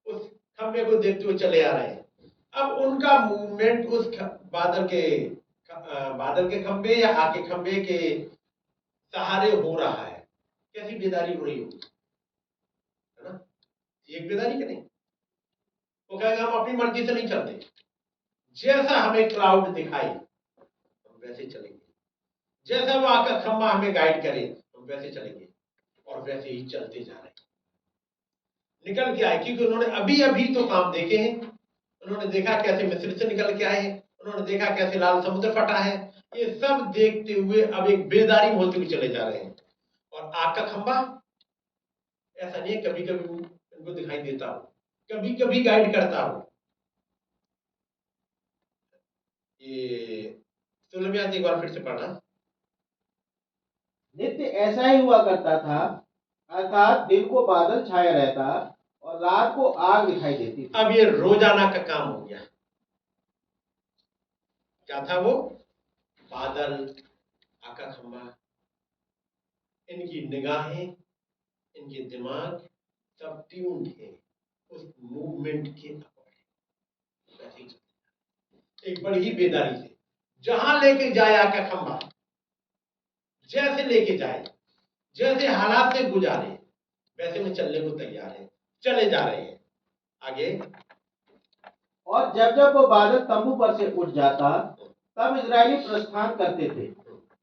[SPEAKER 3] उस खंभे को देखते हुए चले आ रहे हैं। अब उनका मूवमेंट उस बादल के खंभे या आग के खंभे के सहारे हो रहा है। कैसी बेदारी हो रही होगी, है ना? एक बेदारी का नहीं, वो कहेगा हम अपनी मर्जी से नहीं चलते, जैसा हमें क्लाउड दिखाई हम वैसे चलेंगे, जैसा वो आग का खंभा हमें गाइड करे हम वैसे चलेंगे, और वैसे ही चलते जा रहे हैं। निकल के आए, क्योंकि उन्होंने अभी अभी तो काम देखे हैं, उन्होंने देखा कैसे मिस्र से निकल के आए हैं, उन्होंने देखा कैसे लाल समुद्र फटा है, ये सब देखते हुए अब एक बेदारी में होते हुए चले जा रहे हैं। और आग का खंभा ऐसा नहीं है, कभी कभी उनको दिखाई देता हो, कभी कभी गाइड करता हो। ये 16 एक बार फिर से पढ़ना।
[SPEAKER 4] नित्य ऐसा ही हुआ करता था, अर्थात दिन को बादल छाया रहता और रात को आग दिखाई देती थी।
[SPEAKER 3] अब ये रोजाना का काम हो गया। क्या था वो? बादल, आग का खंभा, इनकी निगाहें, इनके दिमाग सब ट्यून्ड है उस मूवमेंट के अकॉर्डिंग। एक बड़ी ही बेदारी से जहां लेके जाए आग का खंभा, जैसे लेके जाए, जैसे हालात से गुजारे, वैसे में चलने को तैयार है, चले जा रहे हैं आगे।
[SPEAKER 4] और जब जब वो बादल तंबू पर से उठ जाता तब इजरायली प्रस्थान करते थे,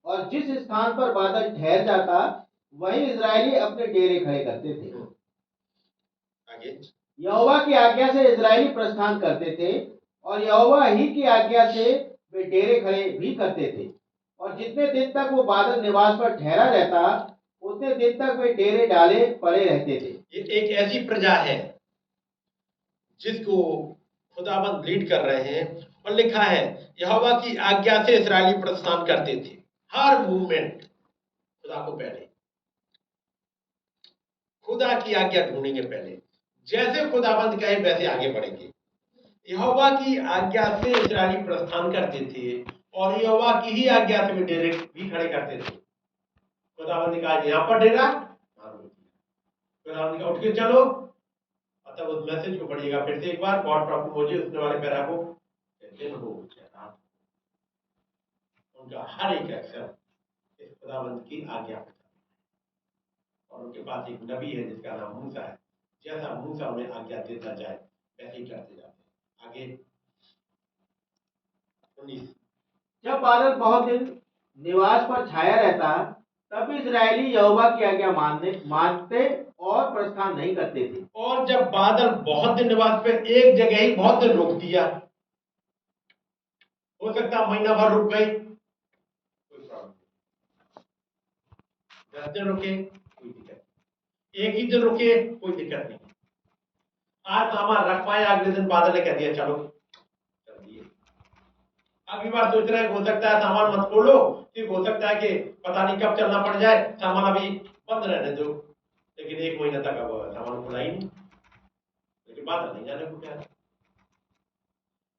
[SPEAKER 4] और जिस स्थान पर बादल ठहर जाता वहीं इजरायली अपने डेरे खड़े करते थे।
[SPEAKER 3] आगे
[SPEAKER 4] यहोवा की आज्ञा से इजरायली प्रस्थान करते थे, और यहोवा ही की आज्ञा से वे डेरे खड़े भी करते थे, और जितने दिन तक वो बादल निवास पर ठहरा रहता उतने दिन तक वे डेरे डाले पड़े रहते थे।
[SPEAKER 3] ये एक ऐसी प्रजा है जिसको खुदाबंद लीड कर रहे हैं, और लिखा है यहोवा की आज्ञा से इस्राएली प्रस्थान करते थे। हर मूवमेंट खुदा को पहले, खुदा की आज्ञा ढूंढेंगे पहले, जैसे खुदाबंद कहे वैसे आगे बढ़ेंगे। यहोवा की आज्ञा से इस्राएली प्रस्थान करते थे, और यहोवा की ही आज्ञा से वे डेरे भी खड़े करते थे। खुदाबंद ने कहा यहाँ पर डेरा, खुदाबंद ने कहा उठ के चलो, और तब उस मैसेज को पढ़िएगा फिर से एक बार, गॉड टॉक टू मोजेस उसने वाले पैरा को दिन हो गया। उनका हर एक एक्शन इस खुदाबंद की आज्ञा पे था, और उनके पास एक नबी है जिसका नाम मूसा है। जैसा मूसा उन्हें आज्ञा देता जाए वैसे ही करते जाते हैं। आगे 19।
[SPEAKER 4] जब बादल बहुत दिन निवास पर छाया रहता तब भी इजरायली यहोवा की आज्ञा मानते और प्रस्थान नहीं करते थे।
[SPEAKER 3] और जब बादल बहुत दिन निवास पे एक जगह ही बहुत दिन रोक दिया, हो सकता महीना भर रुक गई, कोई प्रॉब्लम नहीं। 10 दिन रुके, कोई दिक्कत नहीं। एक ही दिन रुके, कोई दिक्कत नहीं। आज सामान रख पाए, अगले दिन बादल ने कह दिया चलो, चल दिए। अगली बार सोच रहे हैं हो सकता है सामान मत खोलो, कि हो सकता है कि पता नहीं कब चलना पड़ जाए, सामान अभी बंद रहने दो। लेकिन 1 महीना तक अब सामान खुला ही नहीं, लेकिन बादल नहीं जाने को क्या।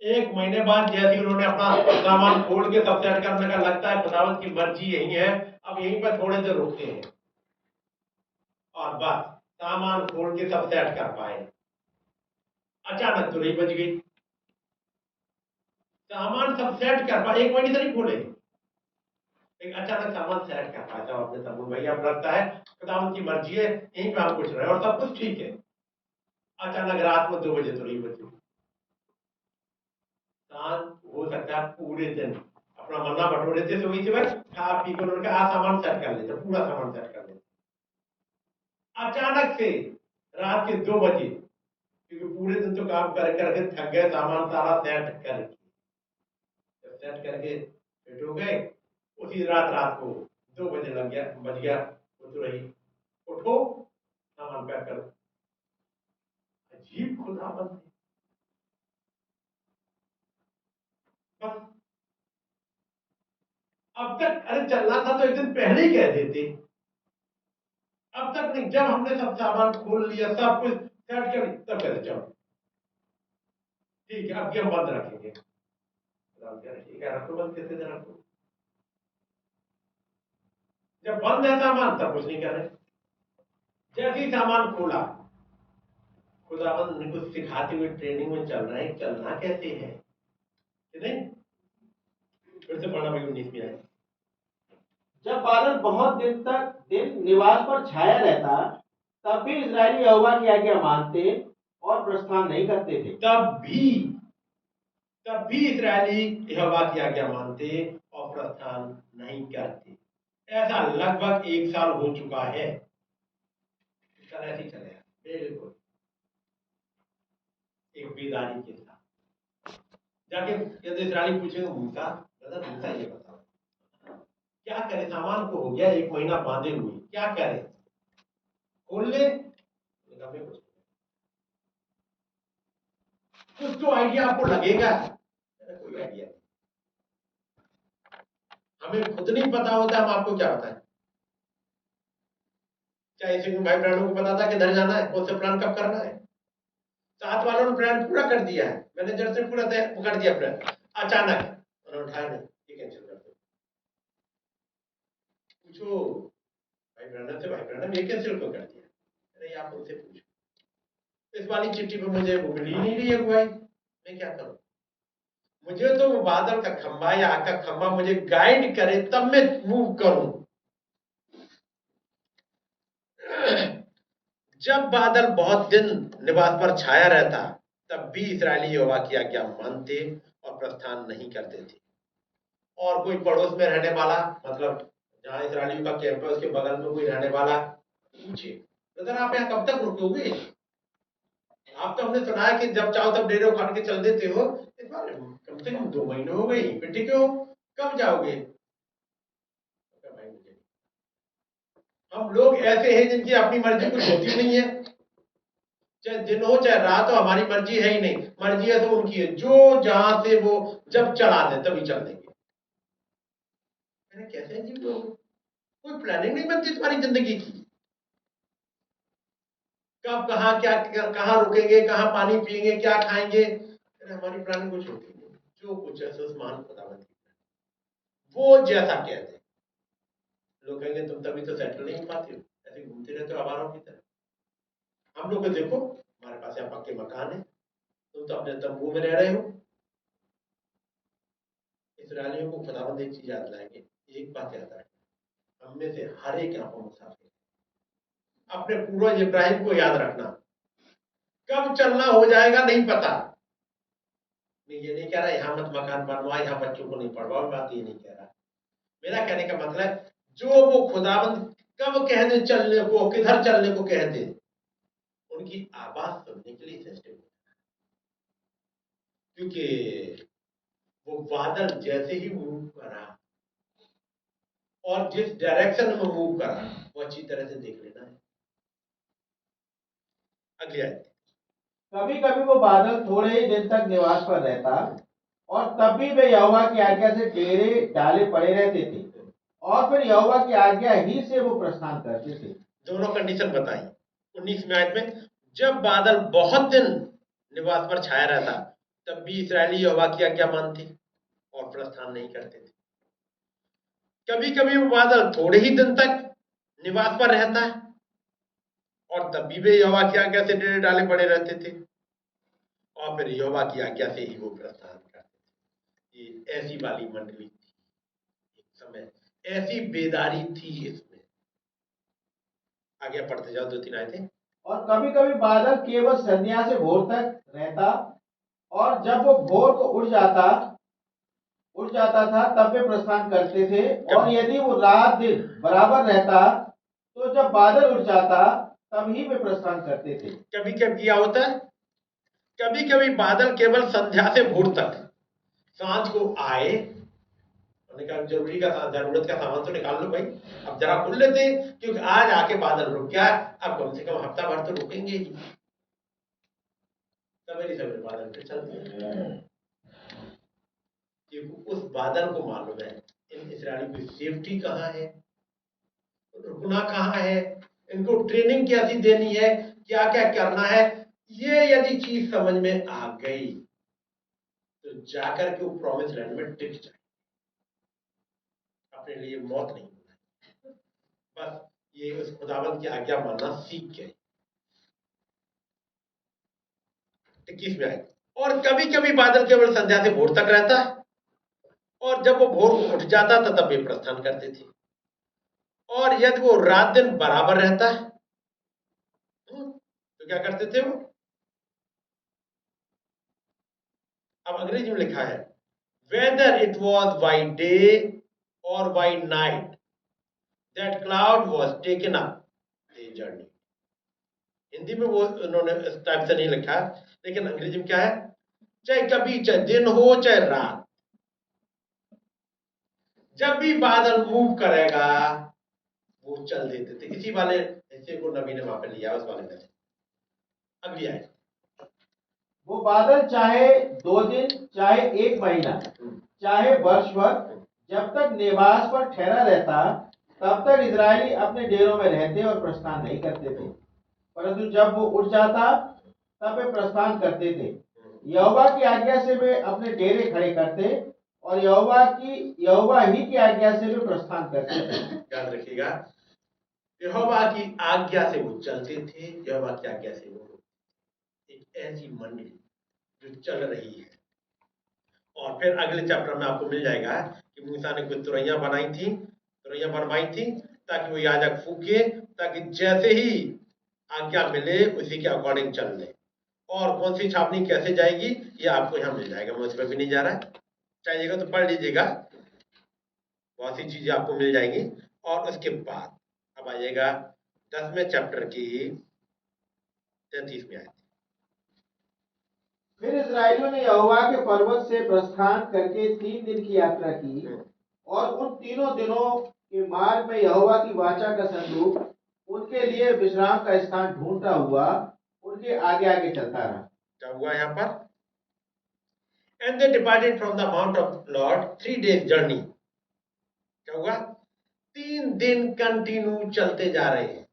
[SPEAKER 3] 1 महीने बाद जैसे उन्होंने अपना सामान खोल के सब सेट करने का, लगता है खुदावंत की मर्जी यही है, अब यहीं पर थोड़े देर रुकते हैं, और बस सामान खोल के सब सेट कर पाए। अचानक तुरही बज गई, सामान सब सेट कर पाए, 1 महीने से नहीं खोले, एक अचानक सामान सेट कर पाया। तब अपने तबू भैया अब लगता है खुदावंत की मर्जी है, यहीं पे हम कुछ रहे और सब कुछ ठीक है। अचानक रात में 2 बजे तुरही बजी। हो सकता है पूरे दिन अपना मन्ना बटोरे थे सुबह से बस खा पी कर उनका आ सामान सेट कर लेते, पूरा सामान सेट कर लेते। अचानक से रात के 2 बजे, क्योंकि पूरे दिन तो काम कर करके थक गए, सामान सारा सेट करके फिट हो गए। उसी रात को 2 बजे बज गया, वो तो रही, उठो सामान पैक करो। अजीब खुदाबंद है। बस अब तक अरे चलना था तो एक दिन पहले ही कह देते, अब तक नहीं। जब हमने सब सामान खोल लिया, सब कुछ सेट कर, तब कहते चलो ठीक है अब ये हम बंद रखेंगे। ठीक है रखो बंद, कितने दिन रखो। जब बंद है सामान तब कुछ नहीं कर रहे। जैसे ही सामान खोला, खुदाबंद ने कुछ सिखाते हुए ट्रेनिंग में चल रहे हैं, चलना कैसे है कि नहीं। फिर से पढ़ना भाई 19 में आए।
[SPEAKER 4] जब बादल बहुत दिन निवास पर छाया रहता, तब भी इस्राएली यहोवा की आज्ञा मानते और प्रस्थान नहीं करते थे।
[SPEAKER 3] तब भी इस्राएली यहोवा की आज्ञा मानते और प्रस्थान नहीं करते। ऐसा लगभग 1 साल हो चुका है। ऐसे ही चलेगा बिल्कुल एक बेदारी के साथ। जाके यदि इस्राएली पूछेंगे मूसा, दादा मूसा ये बताओ क्या करे, सामान को हो गया 1 महीना बांधे हुए, क्या करे, खोल ले। कुछ तो आइडिया आपको लगेगा। कोई आइडिया नहीं, हमें खुद नहीं पता होता, हम आपको क्या बताएं। क्या इसे भाई बहनों को पता था कि घर जाना है, कौन सा प्लान कब करना है। साथ वालों ने प्लान पूरा कर दिया है, मैनेजर से पूरा कर दिया प्लान। अचानक उन्होंने उठाया नहीं, ये कैंसिल कर दो। पूछो भाई ब्रैंडन से, भाई ब्रैंडन ये कैंसिल क्यों कर दिया। अरे आप उनसे पूछो, इस वाली चिट्ठी पे मुझे वो मिल ही नहीं रही है भाई, मैं क्या करूं। मुझे तो वो बादल का खंभा या आग का खंभा मुझे गाइड करे तब मैं मूव करूं। जब बादल बहुत दिन निवास पर छाया रहता, तब भी इस्राएली यहोवा की आज्ञा मानते और प्रस्थान नहीं करते थे। और कोई पड़ोस में रहने वाला, मतलब जहां इस्राएलियों का कैंप है उसके बगल में कोई रहने वाला पूछे, ब्रदर आप यहाँ कब तक रुकोगे, आप तो हमने सुना है कि जब चाहो तब डेरे उखाड़ के चल देते हो, इस बार कम से कम 2 महीने हो गए, फिर ठीक हो, कब जाओगे। भाई मुझे, हम लोग ऐसे हैं जिनकी अपनी मर्जी कुछ होती नहीं है, चाहे दिन हो चाहे रात हो, हमारी मर्जी है ही नहीं। मर्जी है तो उनकी है, जो जहां से वो जब चला दे तभी चल देंगे। कैसे अजीब लोग, कोई प्लानिंग नहीं बनती तुम्हारी जिंदगी की, कब कहाँ क्या कहाँ रुकेंगे, कहाँ पानी पिएंगे, क्या खाएंगे। हमारी प्लानिंग कुछ होती नहीं, जो कुछ है उस महान खुदावंत की, वो जैसा कह दे। लोग कहेंगे तुम तभी तो सेटल नहीं पाते हो, ऐसे घूमते रहते हो आवारों की तरह। हम लोग को देखो, हमारे पास यहाँ पक्के मकान है, तुम तो अपने तंबू में रह रहे हो। इस्राएलियों को खुदावंद एक चीज याद लाएंगे, एक बात याद रखना, हम में से हर एक यहाँ पर मुसाफिर। अपने पूर्वज इब्राहिम को याद रखना, कब चलना हो जाएगा नहीं पता। मैं ये नहीं कह रहा यहाँ मत मकान बनवा, यहाँ बच्चों को नहीं पढ़वाओ, बात ये नहीं कह रहा। मेरा कहने का मतलब, जो वो खुदाबंद कब कह दे चलने को, किधर चलने को कह दे, उनकी आवाज सुनने के लिए सिस्टम, क्योंकि वो बादल जैसे ही मूव करा और जिस डायरेक्शन में मूव करा वो अच्छी तरह से देख लेना है। अगली आयत।
[SPEAKER 4] कभी कभी वो बादल थोड़े ही दिन तक निवास पर रहता, और तब भी वे यहोवा की आज्ञा से डेरे डाले पड़े रहते थे, और फिर यहोवा की आज्ञा ही से वो प्रस्थान करते थे।
[SPEAKER 3] दोनों कंडीशन बताई 19वें आयत में। जब बादल बहुत दिन निवास पर छाया रहता, तब भी इस्राएली यहोवा की आज्ञा मानते और प्रस्थान नहीं करते थे। कभी कभी वो बादल थोड़े ही दिन तक निवास पर रहता है, और तब भी वे यहोवा की आज्ञा से डेरे डाले पड़े रहते थे, और फिर यहोवा की आज्ञा से ही वो प्रस्थान करते थे। ये ऐसी वाली मंडली थी, एक समय ऐसी बेदारी थी इसमें। आगे पढ़ते जाओ 2-3 आयतें।
[SPEAKER 4] और कभी कभी बादल केवल संध्या से भोर तक रहता, और जब वो भोर को उड़ जाता उठ जाता था तब वे प्रस्थान करते थे, और यदि वो रात दिन बराबर रहता तो जब बादल उठ जाता तब ही वे प्रस्थान करते थे।
[SPEAKER 3] कभी कभी क्या होता है, कभी कभी बादल केवल संध्या से भोर तक, सांझ को आए, हमने कहा जरूरी का जरूरत का सामान तो निकाल लो भाई, अब जरा खुल लेते, क्योंकि आज आके बादल रुक गया, अब कम से कम हफ्ता भर तो रुकेंगे ही। सवेरे सवेरे बादल पे चलते हैं, क्योंकि उस बादल को मालूम है इन इस्राएलियों की सेफ्टी कहाँ है, रुकना कहाँ है, इनको ट्रेनिंग कैसी देनी है, क्या क्या करना है। ये यदि चीज समझ में आ गई तो जाकर के वो प्रॉमिस लैंड में टिक जाए, अपने लिए मौत नहीं होना, बस ये उस खुदावंत की आज्ञा मानना सीख गए। 21 में आए, और कभी कभी बादल केवल संध्या से भोर तक रहता, और जब वो भोर को उठ जाता था तब वे प्रस्थान करते थे, और यदि वो रात दिन बराबर रहता तो क्या करते थे वो। अब अंग्रेजी में लिखा है, whether it was by day और by night that cloud was taken up the journey. Hindi में वो उन्होंने इस टाइप से नहीं लिखा, लेकिन अंग्रेजी में क्या है, चाहे कभी चाहे दिन हो चाहे रात, जब भी बादल मूव करेगा वो चल देते थे। इसी वाले हिस्से को नबी ने वहां पे लिया, उस वाले में। अगली आए,
[SPEAKER 4] वो बादल चाहे 2 दिन, चाहे 1 महीना, चाहे वर्ष भर, जब तक निवास पर ठहरा रहता तब तक इजरायली अपने डेरों में रहते और प्रस्थान नहीं करते थे, परंतु जब वो उठ जाता तब वे प्रस्थान करते थे। यहोवा की आज्ञा से वे अपने डेरे खड़े करते, और यहोवा ही की आज्ञा से वे प्रस्थान करते थे।
[SPEAKER 3] याद रखिएगा, यहोवा की आज्ञा से वो चलते थे, यहोवा की आज्ञा से वो एक ऐसी मंडली जो चल रही है। और फिर अगले चैप्टर में आपको मिल जाएगा कि मूसा ने कुछ तुरैया बनाई थी, तुरैया बनवाई थी ताकि वो याजक फूके, ताकि जैसे ही आज्ञा मिले उसी के अकॉर्डिंग चल ले। और कौन सी छावनी कैसे जाएगी ये आपको यहाँ मिल जाएगा, मैं उस पर भी नहीं जा रहा है, चाहिएगा तो पढ़ लीजिएगा, बहुत सी चीजें आपको मिल जाएंगी। और उसके बाद अब आइएगा 10वें चैप्टर की 33वीं आयत।
[SPEAKER 4] फिर इस्राएलियों ने यहोवा के पर्वत से प्रस्थान करके 3 दिन की यात्रा की, और उन 3 दिनों के मार्ग में यहोवा की वाचा का संदूक उनके लिए विश्राम का स्थान ढूंढता हुआ उनके आगे आगे चलता रहा।
[SPEAKER 3] क्या हुआ यहाँ पर, and they departed from the mount of Lord 3 days journey. क्या हुआ, 3 दिन कंटिन्यू चलते जा रहे हैं,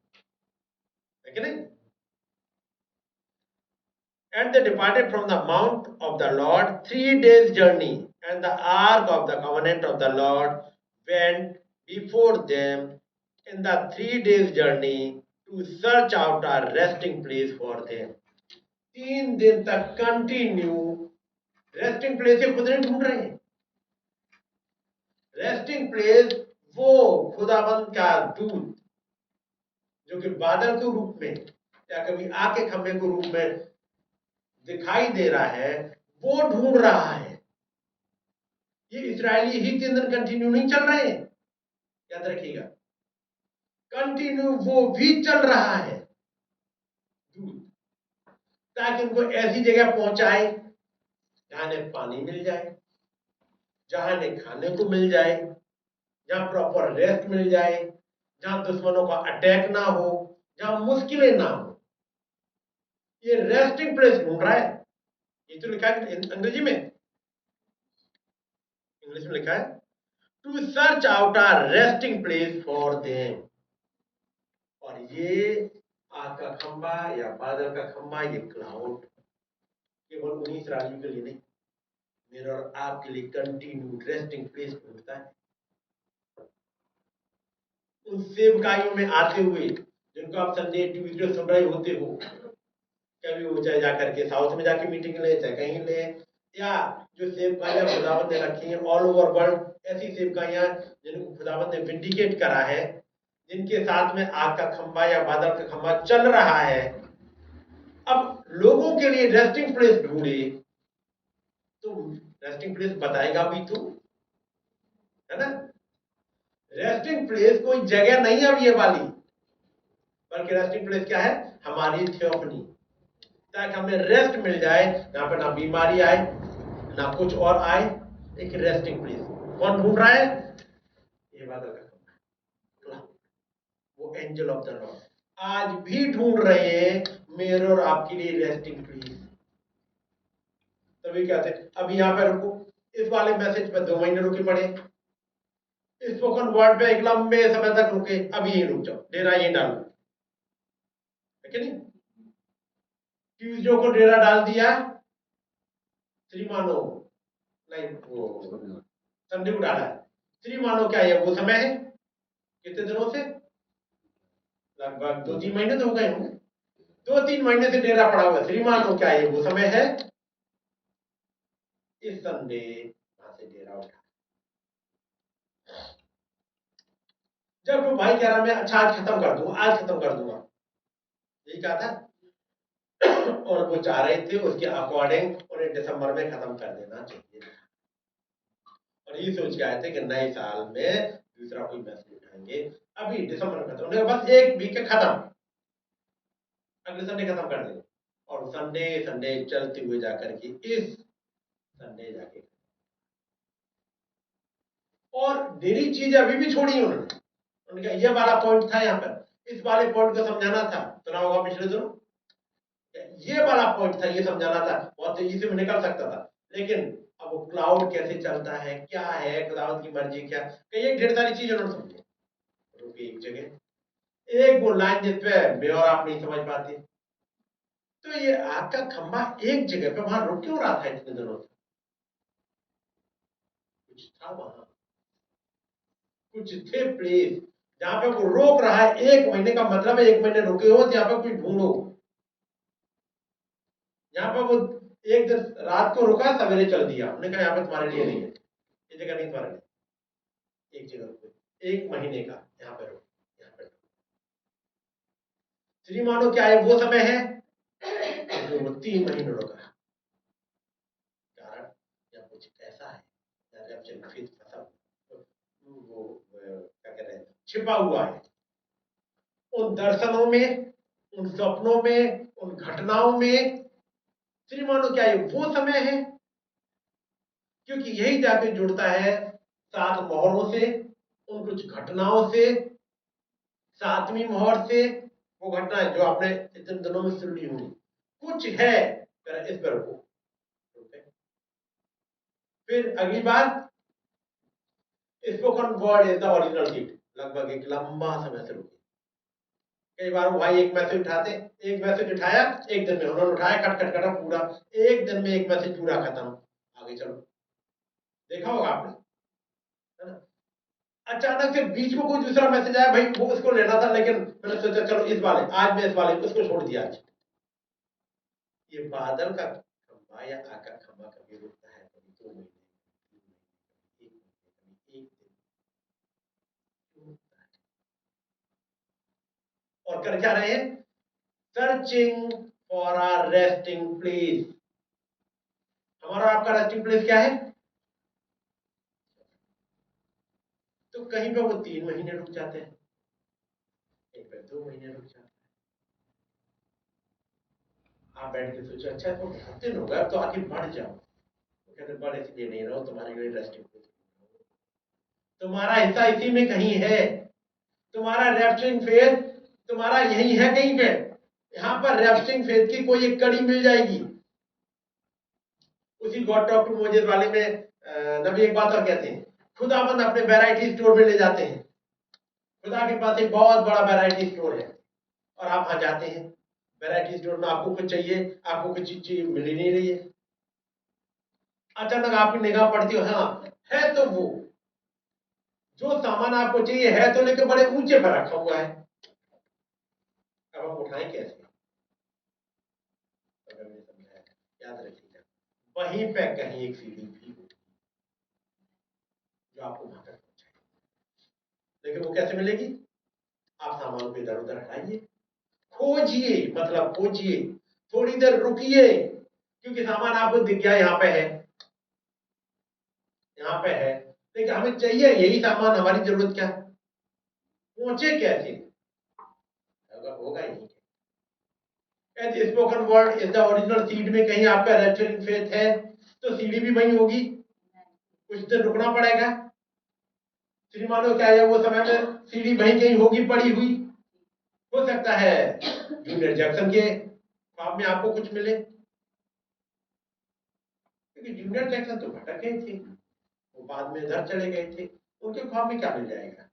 [SPEAKER 3] है कि नहीं। And they departed from the mount of the Lord 3 days journey, and the ark of the covenant of the Lord went before them in the 3 days journey to search out a resting place for them. 3 दिन तक continue resting place ये खुद नहीं ढूंढ रहे हैं। Resting place वो खुदाबंद का दूत जो कि बादल के रूप में या कभी आग के खंभे के रूप में दिखाई दे रहा है, वो ढूंढ रहा है। ये इजरायली ही 3 दिन कंटिन्यू नहीं चल रहे हैं, याद रखिएगा, कंटिन्यू वो भी चल रहा है दूत, ताकि उनको ऐसी जगह पहुंचाए जहां ने पानी मिल जाए, जहां ने खाने को मिल जाए, जहां प्रॉपर रेस्ट मिल जाए, जहां दुश्मनों का अटैक ना हो, जहां मुश्किलें ना हो। ये रेस्टिंग प्लेस ढूंढ रहा है। ये तो लिखा है अंग्रेजी में, इंग्लिश में लिखा है to search out a resting place for them. और ये आग का खंबा या बादल का खंबा, ये क्लाउड केवल उन्हीं इस्राएलियों के लिए नहीं, मेरे और आपके लिए कंटिन्यू रेस्टिंग प्लेस ढूंढता है। उन सेवकाइयों में आते हुए जिनको आप संडे ट्यूजडे सुन रहे होते हो, कभी वो चाहे जाकर के साउथ में जाके मीटिंग ले, चाहे कहीं ले, या जो सेवकाइयां खुदावंद ने रखी हैं ऑल ओवर वर्ल्ड, ऐसी सेवकाइयां जिनको खुदावंद ने विंडिकेट करा है, जिनके साथ में आग का खंबा या बादल का खंबा चल रहा है। अब लोगों के लिए रेस्टिंग प्लेस ढूंढे तो रेस्टिंग प्लेस बताएगा भी तो है ना। रेस्टिंग प्लेस कोई जगह नहीं है अब ये वाली, बल्कि रेस्टिंग प्लेस क्या है, हमारी थियोफनी, ताकि हमें रेस्ट मिल जाए, यहाँ पे ना बीमारी आए ना कुछ और आए। एक रेस्टिंग प्लेस कौन ढूंढ रहा है, ये बादल का cloud, वो एंजल ऑफ द लॉर्ड आज भी ढूंढ रहे हैं मेरे और आपके लिए रेस्टिंग प्लेस। तभी कहते हैं अभी यहाँ पे रुको, इस वाले मैसेज पे 2 महीने रुके पड़े, स्पोकन वर्ड पे एक लंबे समय तक रुके, अभी यही रुक जाओ, डेरा यही डाल दो, है कि नहीं। ट्यूजडे को डेरा डाल दिया, श्रीमानो नहीं वो संडे को डाला है, श्रीमानो क्या है वो समय है, कितने दिनों से, लगभग 2-3 महीने तो हो गए होंगे, 2-3 महीने से डेरा पड़ा हुआ, श्रीमानो क्या है वो समय है, इस संडे वहां से डेरा उठा। जब वो भाई कह रहा मैं अच्छा आज खत्म कर दूंगा, आज खत्म कर दूंगा, यही कहा था। और वो चाह रहे थे उसके अकॉर्डिंग उन्हें दिसंबर में खत्म कर देना चाहिए, और ये सोच के आए थे कि नए साल में दूसरा कोई मैसेज उठाएंगे, अभी दिसंबर में खत्म होने बस 1 वीक के खत्म, अगले संडे खत्म कर देंगे, और संडे संडे चलते हुए जाकर के इस संडे जाके, और डेली चीज अभी भी छोड़ी उन्होंने, उनका ये वाला पॉइंट था, यहाँ पर इस वाले पॉइंट को समझाना था, सुना होगा पिछले दिनों, ये वाला पॉइंट था, ये समझाना था, बहुत तेजी से मैं निकल सकता था, लेकिन अब वो क्लाउड कैसे चलता है, क्या है खुदावंद की मर्जी, क्या ये ढेर सारी चीजें उन्होंने समझी, रुके एक जगह, एक वो लाइन जिसपे मैं और आप नहीं समझ पाते, तो ये आपका खंबा एक जगह पे वहां रुक क्यों रहा था इतने दिनों से, कुछ था वहां, कुछ थे प्लेस जहां पे वो रोक रहा है, 1 महीने का मतलब है 1 महीने रुके हो, यहाँ पे कोई ढूंढो, यहाँ पे वो एक दिन रात को रुका, सवेरे चल दिया, उन्होंने कहा यहाँ पे तुम्हारे लिए नहीं है, ये जगह नहीं तुम्हारे लिए, एक जगह रुको, 1 महीने का यहाँ पे रुको, यहाँ पे श्रीमानो क्या है वो समय है, तो वो 3 महीने रुका, कारण या कुछ ऐसा है या जब फिर वो क्या कह रहे हैं, छिपा हुआ है उन दर्शनों में, उन सपनों में, उन घटनाओं में। श्रीमानो क्या है वो समय है, क्योंकि यही जाके जुड़ता है 7 मोहरों से, उन कुछ घटनाओं से, 7वीं मोहर से, वो घटनाएं जो आपने इतने दिनों में सुनी होंगी, कुछ है इस पर को। फिर अगली बात, spoken word is the original gift, लगभग एक लंबा समय से रुके, कई बार वो भाई एक मैसेज उठाते, एक मैसेज उठाया 1 दिन में, उन्होंने उठाया खट खट खट पूरा 1 दिन में एक मैसेज पूरा खत्म, आगे चलो, देखा होगा आपने, है ना। अचानक से बीच में कोई दूसरा मैसेज आया, भाई वो उसको लेना था, लेकिन मैंने सोचा चलो इस वाले, आज मैं इस वाले उसको छोड़ दिया आज। ये बादल का खंबा या आग का खंबा कभी रुकता है, कभी 2 महीने, 3 महीने, 1 महीने, कभी 1 दिन रुकता है। और कर क्या रहे हैं, searching for our resting place. हमारा आपका रेस्टिंग प्लेस क्या है, तो कहीं पे वो 3 महीने रुक जाते हैं, कहीं पे 2 महीने रुक जाते हैं। आप बैठ के सोचो अच्छा तो 10 दिन हो गए, अब तो आगे बढ़ जाओ, तो कहते बढ़ इसलिए नहीं रहो, तुम्हारे लिए रेस्टिंग प्लेस, तुम्हारा हिस्सा इसी में कहीं है, तुम्हारा रेस्टिंग फेथ तुम्हारा यही है कहीं पे, यहाँ पर रेस्टिंग फेथ की कोई एक कड़ी मिल जाएगी। उसी गॉड टॉक टू मोजेस वाले में नबी एक बात और कहते हैं, खुदावंद अपने वैरायटी स्टोर में ले जाते हैं, खुदा के पास एक बहुत बड़ा वैरायटी स्टोर है, और आप वहां जाते हैं, वैरायटी स्टोर में आपको कुछ चाहिए, आपको कुछ चीज मिल ही नहीं रही है, अचानक आपकी निगाह पड़ती है, हाँ है तो वो जो सामान आपको चाहिए है तो, लेकिन बड़े ऊंचे पर रखा हुआ है, अब हम उठाएं कैसे, याद रखिएगा वहीं पे कहीं एक सीढ़ी भी होगी जो आपको वहां तक पहुंचाएगी, लेकिन वो कैसे मिलेगी, आप सामान को इधर उधर हटाइए, खोजिए, मतलब खोजिए, थोड़ी देर रुकिए, क्योंकि सामान आपको दिख गया यहाँ पे है, यहाँ पे है, लेकिन हमें चाहिए यही सामान, हमारी जरूरत क्या है, पहुंचे कैसे, अगर होगा ही नहीं। Spoken word is the original seed में कहीं आपका रैप्चरिंग फेथ है तो सीढ़ी भी वही होगी, कुछ दिन रुकना पड़ेगा। श्रीमानो क्या है, वो समय में सीढ़ी वहीं कहीं होगी पड़ी हुई। हो सकता है जूनियर जैक्सन के ख्वाब में आपको कुछ मिले, क्योंकि जूनियर जैक्सन तो भटक गए थे, वो बाद में इधर चले गए थे, उनके ख्वाब में क्या मिल जाएगा।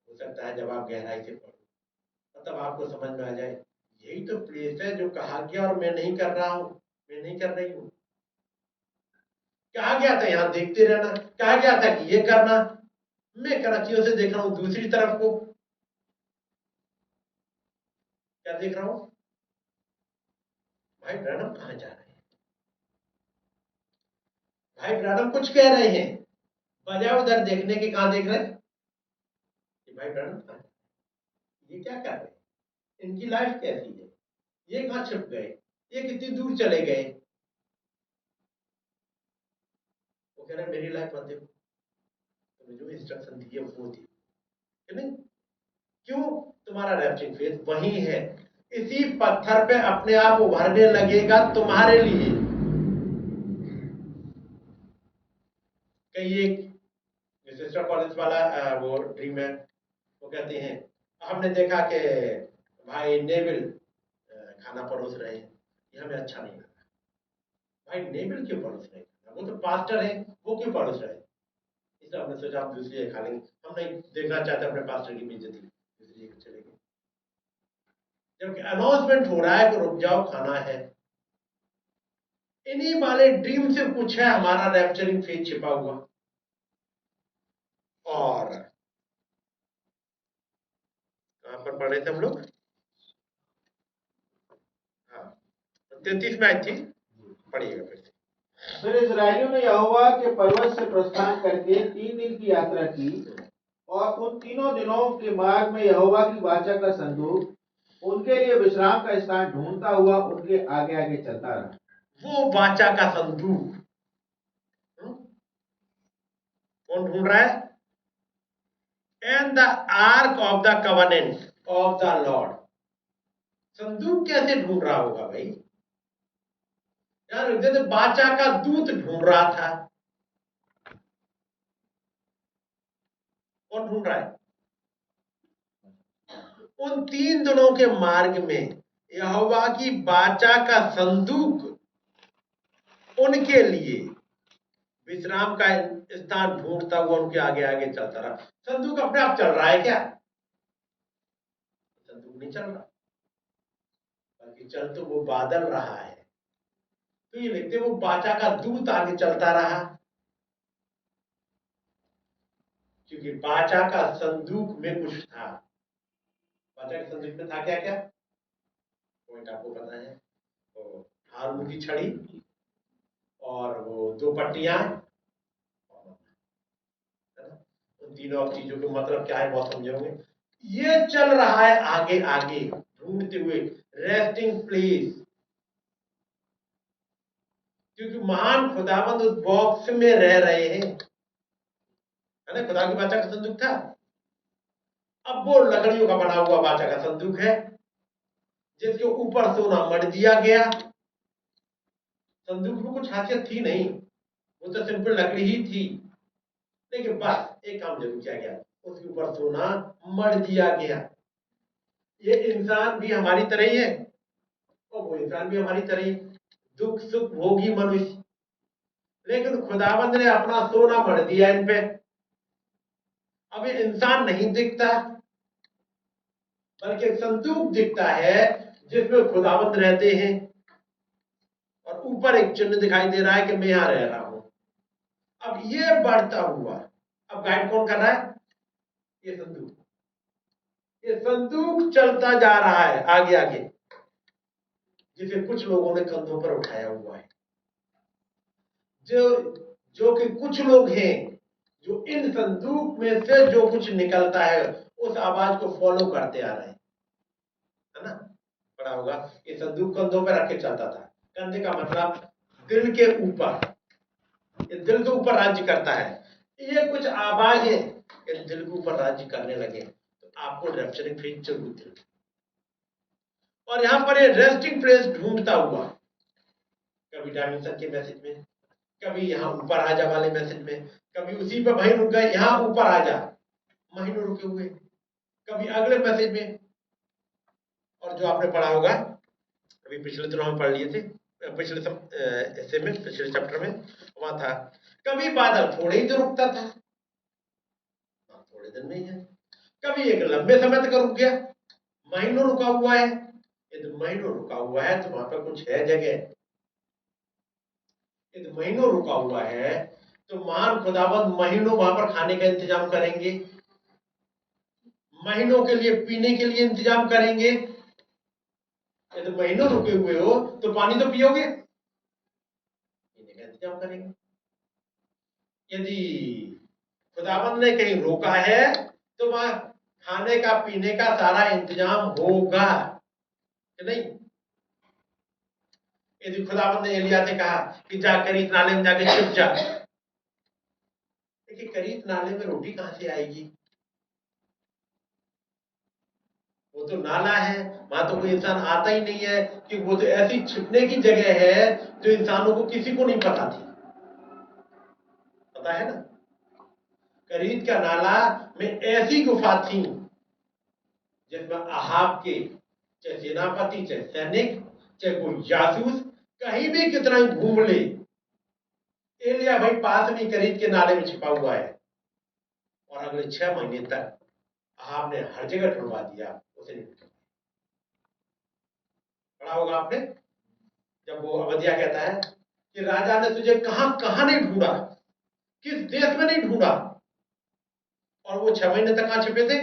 [SPEAKER 3] हो सकता है जब आप गहराई से पढ़ो तब आपको समझ में आ जाए यही तो प्लेस है जो कहा गया और मैं नहीं कर रहा हूं, मैं नहीं कर रही हूं। कहा गया था यहाँ देखते रहना, कहा गया था कि ये करना, मैं कराचियों से देख रहा हूं दूसरी तरफ को। क्या देख रहा हूं, भाई ब्रैनम कहां जा रहे हैं, भाई ब्रैनम कुछ कह रहे हैं, बजाय उधर देखने के कहां देख रहे हैं कि भाई ब्रैनम कहां, ये क्या कर रहे हैं, इनकी लाइफ कैसी है, ये कहां छिप गए, ये कितनी दूर चले गए। वो कह रहे मेरी लाइफ मत देखो, तुम्हें जो इंस्ट्रक्शन दी है वो दी, नहीं क्यों, तुम्हारा रैप्चरिंग फेथ वही है, इसी पत्थर पे अपने आप उभरने लगेगा तुम्हारे लिए। कई एक सिस्टर कॉलेज वाला वो ड्रीम है, वो कहते हैं हमने देखा कि भाई नेविल खाना परोस रहे हैं, ये हमें अच्छा नहीं लगा। भाई नेविल क्यों परोस रहे हैं, वो तो पास्टर है, वो क्यों परोस रहे हैं, इसलिए हमने सोचा हम दूसरी जगह खा लेंगे, हम नहीं देखना चाहते अपने पास्टर की बेइज्जती, दूसरी जगह चले गए। जबकि अनाउंसमेंट हो रहा है कि रुक जाओ खाना है। इन्हीं वाले ड्रीम से कुछ है हमारा रैप्चरिंग फेथ छिपा हुआ। और कहां पर पढ़े थे हम लोग, हाँ 33 में आई थी, पढ़िएगा फिर से।
[SPEAKER 4] फिर इस्राएलियों ने यहोवा के पर्वत से प्रस्थान करके 3 दिन की यात्रा की, और उन 3 दिनों के मार्ग में यहोवा की वाचा का संदूक उनके लिए विश्राम का स्थान ढूंढता हुआ उनके आगे आगे चलता रहा।
[SPEAKER 3] वो वाचा का संदूक कौन ढूंढ रहा है, and the arc of the covenant of the Lord. संदूक कैसे ढूंढ रहा होगा भाई, यार वाचा का दूत ढूंढ रहा था, कौन ढूंढ रहा है, उन 3 दिनों के मार्ग में यहोवा की वाचा का संदूक उनके लिए विश्राम का स्थान ढूंढता हुआ उनके आगे आगे चलता रहा। संदूक अपने आप चल रहा है क्या, संदूक नहीं चल रहा, बल्कि चल तो वो बादल रहा है। तो ये लिखते वो वाचा का दूत आगे चलता रहा, क्योंकि वाचा का संदूक में कुछ था। वाचा के संदूक में था क्या क्या, पॉइंट आपको पता है, तो हारून की छड़ी और वो 2 पट्टियां, उन तीनों चीजों के मतलब क्या है बहुत समझोगे। ये चल रहा है आगे आगे ढूंढते हुए रेस्टिंग प्लेस, क्योंकि महान खुदाबंद उस बॉक्स में रह रहे हैं, है ना, खुदा की वाचा का संदूक था। अब वो लकड़ियों का बना हुआ वाचा का संदूक है, जिसके ऊपर सोना मढ़ दिया गया। संदूक में कुछ खासियत थी नहीं, वो तो सिंपल लकड़ी ही थी, लेकिन बस एक काम जरूर किया गया, उसके ऊपर सोना मढ़ दिया गया। ये इंसान भी हमारी तरह ही है और वो इंसान भी हमारी तरह ही, दुख सुख भोगी मनुष्य, लेकिन खुदाबंद ने अपना सोना मढ़ दिया इन पे। अब ये इंसान नहीं दिखता, बल्कि एक संदूक दिखता है जिसमें खुदाबंद रहते हैं, और ऊपर एक चिन्ह दिखाई दे रहा है कि मैं यहां रह रहा हूं। अब ये बढ़ता हुआ, अब गाइड कौन कर रहा है, ये संदूक, ये संदूक चलता जा रहा है आगे आगे, जिसे कुछ लोगों ने कंधों पर उठाया हुआ है। जो कि कुछ लोग हैं जो इन संदूक में से जो कुछ निकलता है उस आवाज को फॉलो करते आ रहे हैं, है ना, पढ़ा होगा। ये संदूक कंधों पर रख के चलता था, कंधे का मतलब दिल के ऊपर, ये दिल के ऊपर राज्य करता है। ये कुछ आवाजें ये दिल के ऊपर राज्य करने लगे तो आपको रैप्चरिंग फेज जरूर दिल। और यहां पर ये रेस्टिंग प्लेस ढूंढता हुआ कभी डायमेंशन के मैसेज में, कभी यहाँ ऊपर आ जा वाले मैसेज में, कभी उसी पे वहीं रुक गए यहाँ ऊपर आ जा, महीनों रुके हुए, कभी अगले मैसेज में। और जो आपने पढ़ा होगा अभी पिछले दिनों में पढ़ लिए थे, पिछले ऐसे में पिछले चैप्टर में वहां था, कभी बादल थोड़े ही तो रुकता था, थोड़े दिन में ही है, कभी एक लंबे समय तक रुक गया, महीनों रुका हुआ है। यदि महीनों रुका हुआ है तो वहां पर कुछ है जगह। यदि महीनों रुका हुआ है तो महान खुदाबंद महीनों वहां पर खाने का इंतजाम करेंगे, महीनों के लिए पीने के लिए इंतजाम करेंगे। यदि महीनों रुके हुए हो तो पानी तो पियोगे, पीने का इंतजाम करेंगे। यदि खुदाबंद ने कहीं रोका है तो वहां खाने का पीने का सारा इंतजाम होगा कि नहीं। यदि खुदाबंद ने एलिया से कहा कि जा करीत नाले में जाके छिप जा, देखिए करीत नाले में रोटी कहां से आएगी, वो तो नाला है, वहां तो कोई इंसान आता ही नहीं है, कि वो तो ऐसी छिपने की जगह है जो इंसानों को किसी को नहीं पता थी। पता है ना, करीत का नाला में ऐसी गुफा थी जिसमें अहाब के चाहे सेनापति, चाहे सैनिक, चाहे कोई जासूस कहीं भी कितना ही घूम ले, एलिया भाई पास में करीत के नाले में छिपा हुआ है। और अगले 6 महीने तक अहाब ने हर जगह ढूंढवा दिया, उसे नहीं मिला। पढ़ा होगा आपने, जब वो अवधिया कहता है कि राजा ने तुझे कहां कहां नहीं ढूंढा, किस देश में नहीं ढूंढा, और वो 6 महीने तक कहां छिपे थे,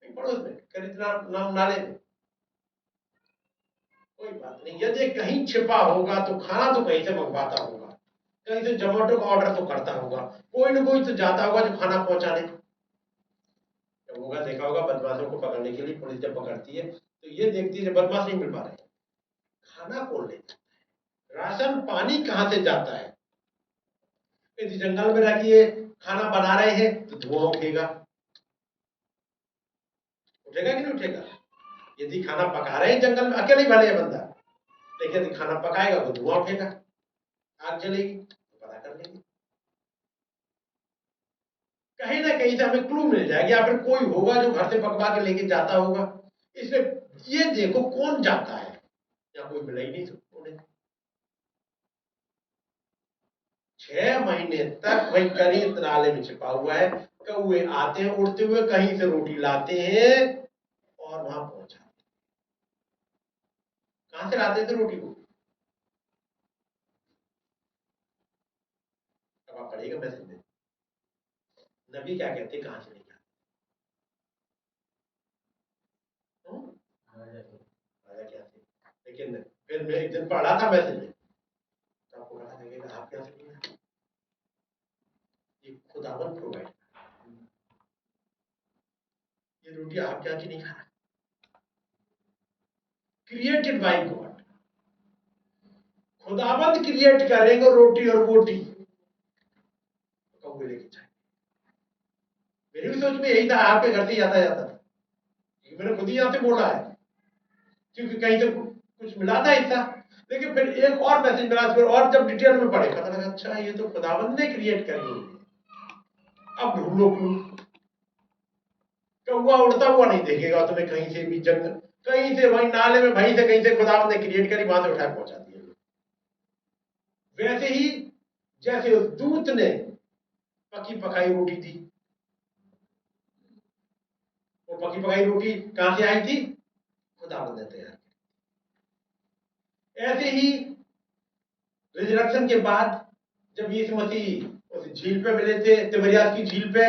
[SPEAKER 3] पड़ोस में करीत नाम नाले में। कोई बात नहीं, यदि कहीं छिपा होगा तो खाना तो कहीं से मंगवाता होगा, कहीं से जोमेटो का ऑर्डर तो करता होगा, कोई ना कोई तो जाता होगा जो खाना पहुंचाने। जब होगा देखा होगा बदमाशों को पकड़ने के लिए पुलिस जब पकड़ती है तो ये देखती है बदमाश नहीं मिल पा रहे, खाना कौन लेता है, राशन पानी कहां से जाता है। यदि जंगल में रखिए खाना बना रहे हैं तो धुआं उठेगा, उठेगा कि नहीं उठेगा। यदि खाना पका रहे हैं जंगल में, अकेले भले है बंदा, लेकिन यदि खाना पकाएगा तो धुआं उठेगा, आग जलेगी तो पता कर लेंगे। कहीं ना कहीं से हमें क्लू मिल जाएगा, या फिर कोई होगा जो घर से पकवा के लेके जाता होगा। इसलिए ये देखो कौन जाता है, या कोई मिला ही नहीं उन्हें। 6 महीने तक वही करीत नाले में छिपा हुआ है, कौए आते हैं उड़ते हुए, कहीं से रोटी लाते हैं और वहां पहुंचाते। कहां से लाते थे रोटी को, अब आप पढ़िएगा मैसेज में नबी क्या कहते, कहां से लेकर आया क्या थे। लेकिन फिर मैं एक दिन पढ़ा था मैसेज में, तो आपको पता लगेगा आप क्या से लेकर, ये खुदावन प्रोवाइड, ये रोटी आप क्या की नहीं खा, क्रिएटेड बाय गॉड। खुदाबंद क्रिएट करेंगे रोटी और बोटी, कौवे लेके जाए। मेरी भी सोच में यही था, आपके घर से जाता जाता था, मैंने खुद ही यहां से बोला है, क्योंकि कहीं से कुछ मिला था हिस्सा। लेकिन फिर एक और मैसेज मिला, फिर और जब डिटेल में पढ़े पता लगा अच्छा ये तो खुदाबंद ने क्रिएट करी हुई है। अब ढूंढो क्लू, कौवा उड़ता हुआ नहीं देखेगा तुम्हें कहीं से भी, जंगल कहीं से वही नाले में वहीं से कहीं से खुदाबंद ने क्रिएट करी, वहां से उठा पहुंचा दिया। वैसे ही जैसे उस दूत ने पकी पकाई रोटी दी, वो पकी पकाई रोटी कहां से आई थी, खुदाबंद ने तैयार की। ऐसे ही रिजरेक्शन के बाद जब यीशु मसीह उस झील पे मिले थे, तिबरियास की झील पे,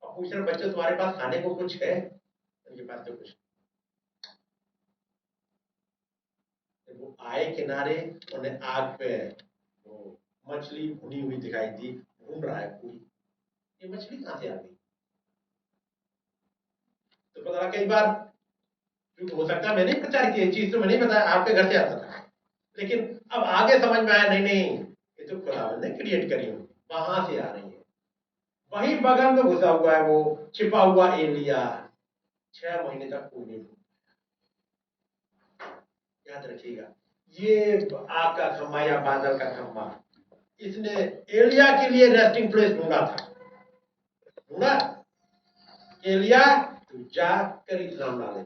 [SPEAKER 3] और पूछ रहे बच्चे तुम्हारे पास खाने को कुछ है, उनके पास तो कुछ। वो आए किनारे, उन्हें आग पे वो मछली भुनी हुई दिखाई दी, भून रहा है पूरी, ये मछली कहां से आ गई। तो पता लगा कई बार, क्योंकि हो सकता है मैंने प्रचार की चीज तो मैंने बताया, आपके घर से आता था, लेकिन अब आगे समझ में आया नहीं नहीं, ये तो खुदावंद ने क्रिएट करी होंगी, वहां से आ रही है। वहीं बगल में घुसा हुआ है वो छिपा हुआ एलिया, 6 महीने तक कोई नहीं ढूंढ। याद रखिएगा, ये आग का खम्भा या बादल का खम्भा, इसने एलिया के लिए रेस्टिंग प्लेस ढूंढा था। ढूंढा एलिया, तू जा कर इस्लाम डाले।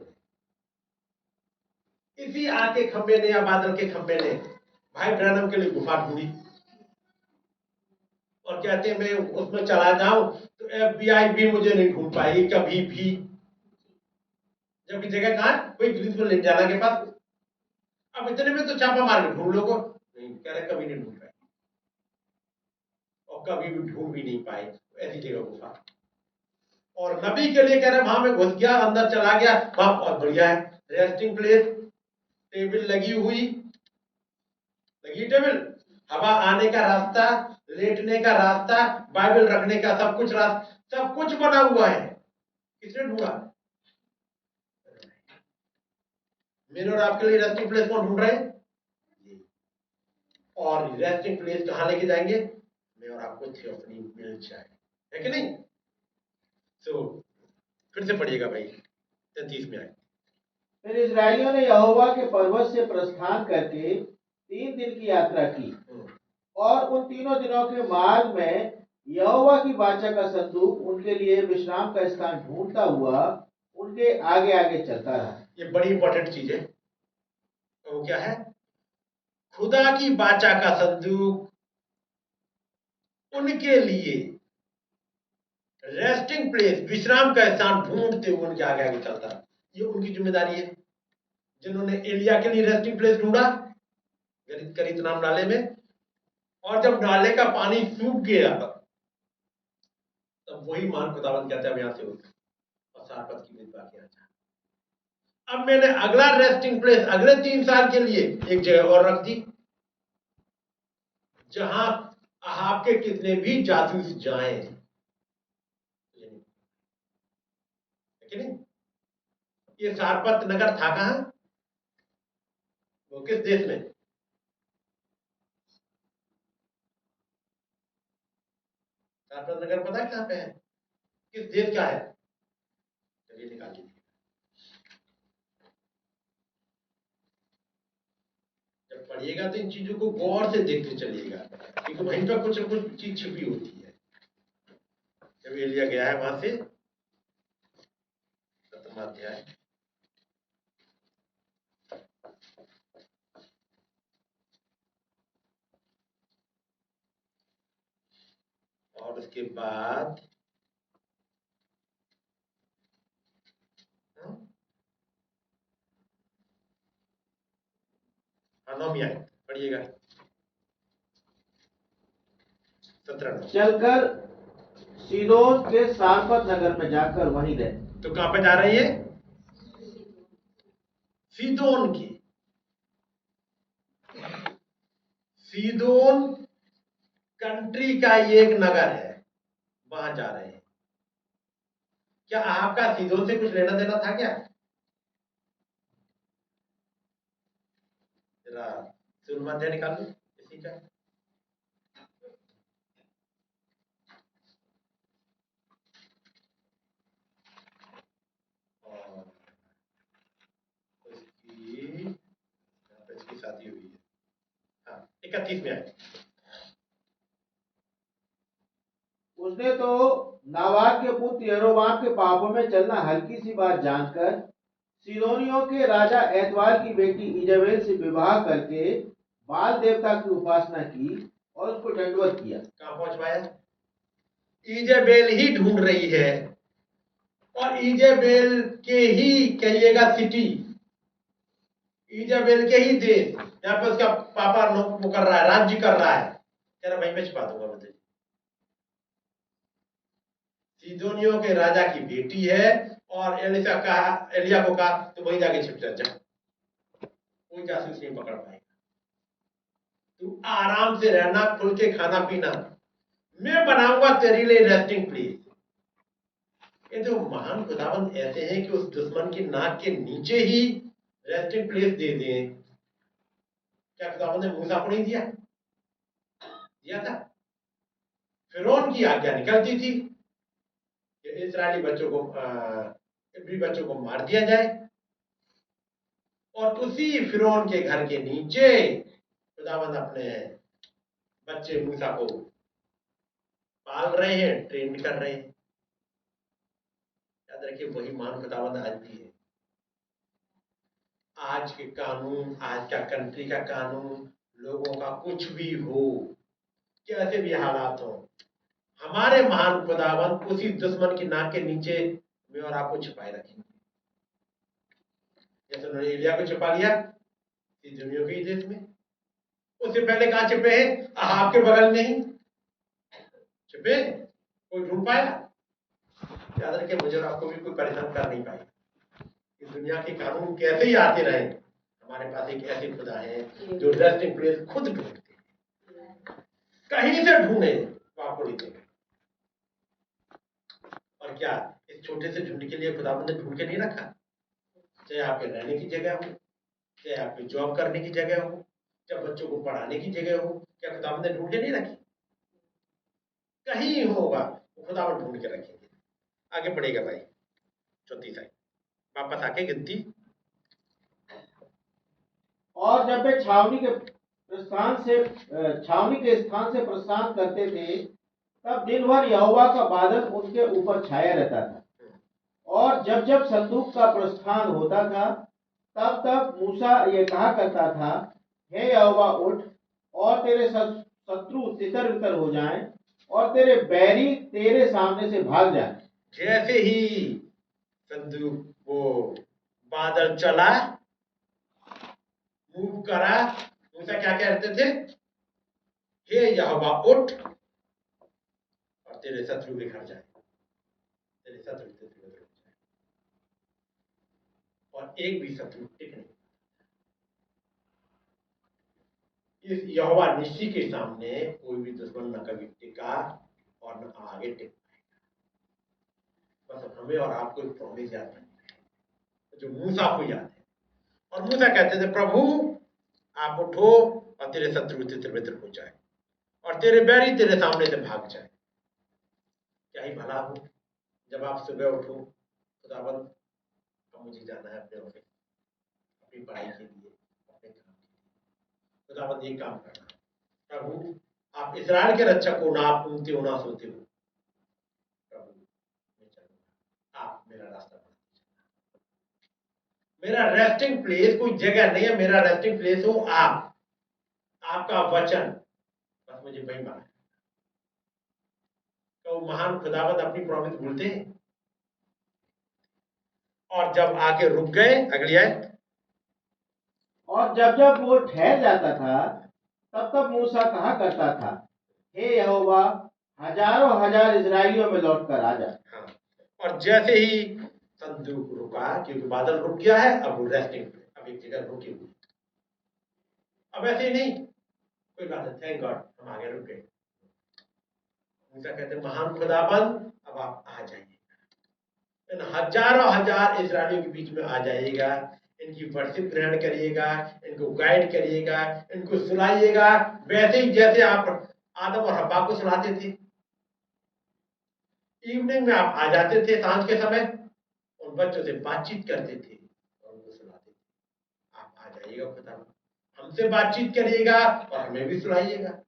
[SPEAKER 3] इसी आग के खंभे ने या बादल के खंभे ने भाई ब्रैनम के लिए गुफा ढूंढी और कहते हैं मैं उसमें चला जाऊं तो FBI भी मुझे नहीं ढूंढ पाएगी कभी भी। जबकि जगह कहां, कोई पुलिस में ले जाना के पास। अब इतने में तो छापा मार के ढूंढ लो को, नहीं कह रहे कभी नहीं ढूंढ पाए और कभी भी ढूंढ भी नहीं पाए ऐसी जगह गुफा। और नबी के लिए कह रहे वहां में घुस गया, अंदर चला गया, वहां बहुत बढ़िया है रेस्टिंग प्लेस, टेबल लगी हुई, लगी टेबल, हवा आने का रास्ता, लेटने का रास्ता, बाइबल रखने का सब कुछ रास्ता, सब कुछ बना हुआ है। किसने ढूंढा? मेरे और आपके लिए रेस्टिंग प्लेस कौन ढूंढ रहे हैं? और रेस्टिंग प्लेस कहां लेके जाएंगे? मैं और आपको थियोफनी मिल जाए, है कि नहीं? सो फिर से पढ़िएगा भाई 33 में आए।
[SPEAKER 4] फिर इस्राएलियों ने यहोवा के पर्वत से प्रस्थान करके 3 दिन की यात्रा की, और उन 3 दिनों के मार्ग में यहोवा की वाचा का संदूक उनके लिए विश्राम का स्थान ढूंढता हुआ उनके आगे आगे चलता रहा।
[SPEAKER 3] ये बड़ी इंपॉर्टेंट चीज है। वो क्या है? खुदा की वाचा का संदूक उनके लिए रेस्टिंग प्लेस, विश्राम का स्थान ढूंढते हुए उनके आगे आगे चलता रहा। ये उनकी जिम्मेदारी है। जिन्होंने एलिया के लिए रेस्टिंग प्लेस ढूंढा करीत नाम नाले में, और जब नाले का पानी सूख गया तब वही मान खुदावंद कहता है यहां से उठ और सारपत की विधवा के यहाँ। अब मैंने अगला रेस्टिंग प्लेस अगले 3 साल के लिए एक जगह और रख दी, जहां आपके कितने भी जासूस जाएं, कि नहीं? ये सारपत नगर था कहां? वो किस देश में? सारपत नगर पता है कहां पे है? किस देश का है? चलिए निकाल लीजिए। जब पढ़िएगा तो इन चीजों को गौर से देखते चलिएगा, क्योंकि वहीं पर कुछ न कुछ चीज छिपी होती है। जब एलिया गया है वहां से 7वां अध्याय, और उसके बाद नौवीं आयत पढ़िएगा 17।
[SPEAKER 4] चलकर सीदोन के सारपत नगर में जाकर वहीं रहे।
[SPEAKER 3] तो कहां पे जा रही है? सीदोन की। सीदोन कंट्री का एक नगर है, वहां जा रहे हैं। क्या आपका सीदोन से कुछ लेना देना था क्या? जरा सुरमा अध्याय निकाल लो इसी का। और इसकी शादी हुई है। हाँ 31 में आए।
[SPEAKER 4] उसने तो नाबाद के पुत्र यरोबाम के पापों में चलना हल्की सी बात जानकर सीदोनियों के राजा एतवार की बेटी इजेबेल से विवाह करके बाल देवता की उपासना की और उसको दंडवत किया।
[SPEAKER 3] कहां पहुंचवाया? इजेबेल ही ढूंढ रही है, और इजेबेल के ही कहिएगा सिटी, इजेबेल के ही देश, यहाँ पे उसका पापा वो कर रहा है, राज्य कर रहा है। तेरा वहीं पे छिपा दूंगा मैं। सीदोनियों के राजा की बेटी है, और एलिया को कहा तो वहीं जाके छिप जा, कोई जासूस नहीं पकड़ पाएगा। तू आराम से रहना, खुल के खाना पीना, मैं बनाऊंगा तेरे लिए रेस्टिंग प्लेस। ये तो महान खुदाबंद ऐसे हैं कि उस दुश्मन की नाक के नीचे ही रेस्टिंग प्लेस दे दें। क्या खुदाबंद ने मूसा को नहीं दिया? दिया था। फिरौन की आज्ञा निकलती थी कि इस्राएली बच्चों को इब्री बच्चों को मार दिया जाए, और उसी फिरौन के घर के नीचे खुदावंद अपने बच्चे मूसा को पाल रहे हैं, ट्रेन कर रहे हैं। याद रखिए, वही मान खुदावंद आज भी है। आज के कानून, आज का कंट्री का कानून, लोगों का कुछ भी हो, कैसे भी हालात हो, हमारे महान खुदावंद उसी दुश्मन की नाक के नीचे में और आपको छिपाए रखेंगे। जैसे उन्होंने एलिया को छिपा लिया इस दुनिया के देश में, उससे पहले कहां छिपे हैं? आपके बगल में ही छिपे, कोई ढूंढ पाया? याद रखिए, मुझे और आपको भी कोई परेशान कर नहीं पाए। इस दुनिया के कानून कैसे ही आते रहे, हमारे पास एक ऐसे खुदा है जो रेस्टिंग प्लेस खुद ढूंढते हैं। कहीं से ढूंढे तो आपको नहीं देंगे। और क्या इस छोटे से झुंड के लिए खुदावंद ने ढूंढ के नहीं रखा? चाहे आपके रहने की जगह हो, चाहे आपकी जॉब करने की जगह हो, चाहे बच्चों को पढ़ाने की जगह हो, क्या खुदावंद ने ढूंढ के नहीं रखी? कहीं होगा वो खुदावंद ढूंढ के रखेंगे। आगे बढ़ेगा भाई, 34 साइड वापस आके गिनती।
[SPEAKER 4] और जब वे छावनी के स्थान से प्रस्थान करते थे, तब दिन भर यहोवा का बादल उनके ऊपर छाया रहता था। और जब जब संदूक का प्रस्थान होता था, तब तब मूसा ये कहा करता था, हे यहोवा उठ, और तेरे शत्रु तितर बितर हो जाएं, और तेरे बैरी तेरे सामने से भाग जाएं।
[SPEAKER 3] जैसे ही संदूक वो बादल चला, मूव करा, मूसा क्या कहते थे? हे यहोवा उठ और तेरे शत्रु बिखर जाए, तेरे शत्रु तितर बितर हो जाए। और एक भी शत्रु टिक नहीं। इस यहोवा निस्सी के सामने कोई भी दुश्मन न कभी टिका और न आगे टिक पाएगा। बस हमें और आपको एक प्रॉमिस याद रखनी है जो मूसा को याद है। और मूसा कहते थे, प्रभु आप उठो और तेरे शत्रु तितर बितर हो जाए और तेरे बैरी तेरे सामने से भाग जाए। क्या ही भला हो जब आप सुबह उठो, खुदाबंद अब मुझे जाना है अपने ऑफिस, अपनी पढ़ाई के लिए, अपने काम के लिए। खुदाबंद ये काम करना, प्रभु आप इस्राएल के रक्षक हो, ना आप ऊँगते हो ना सोते हो। प्रभु मैं चलूंगा, आप मेरा रास्ता बना दीजिए। मेरा रेस्टिंग प्लेस कोई जगह नहीं है, मेरा रेस्टिंग प्लेस हो आप, आपका वचन, बस मुझे वही माना। तो महान खुदावंद अपनी प्रॉमिस भूलते हैं? और जब आके रुक गए, अगली आयत,
[SPEAKER 4] और जब जब वो ठहर जाता था, तब तब मूसा कहा करता था, हे यहोवा, हजारों हजार इजरायलियों में लौट कर आ जा।
[SPEAKER 3] हाँ। और जैसे ही संदूक रुका, क्योंकि बादल रुक गया है, अब वो रेस्टिंग, अब एक जगह रुकी हुई। अब ऐसे ही नहीं, कोई बात है, थैंक गॉड हम आगे रुक गए। मूसा कहते हैं, महान खुदाबंद अब आप आ जाइए, इन हजारों हजार इस्राएलियों के बीच में आ जाइएगा, इनकी वर्शिप ग्रहण करिएगा, इनको गाइड करिएगा, इनको सुनाइएगा, वैसे ही जैसे आप आदम और हव्वा को सुनाते थे। इवनिंग में आप आ जाते थे, सांझ के समय उन बच्चों से बातचीत करते थे और उनको सुनाते थे। आप आ जाइएगा खुदा, हमसे बातचीत करिएगा और हमें भी सुनाइएगा।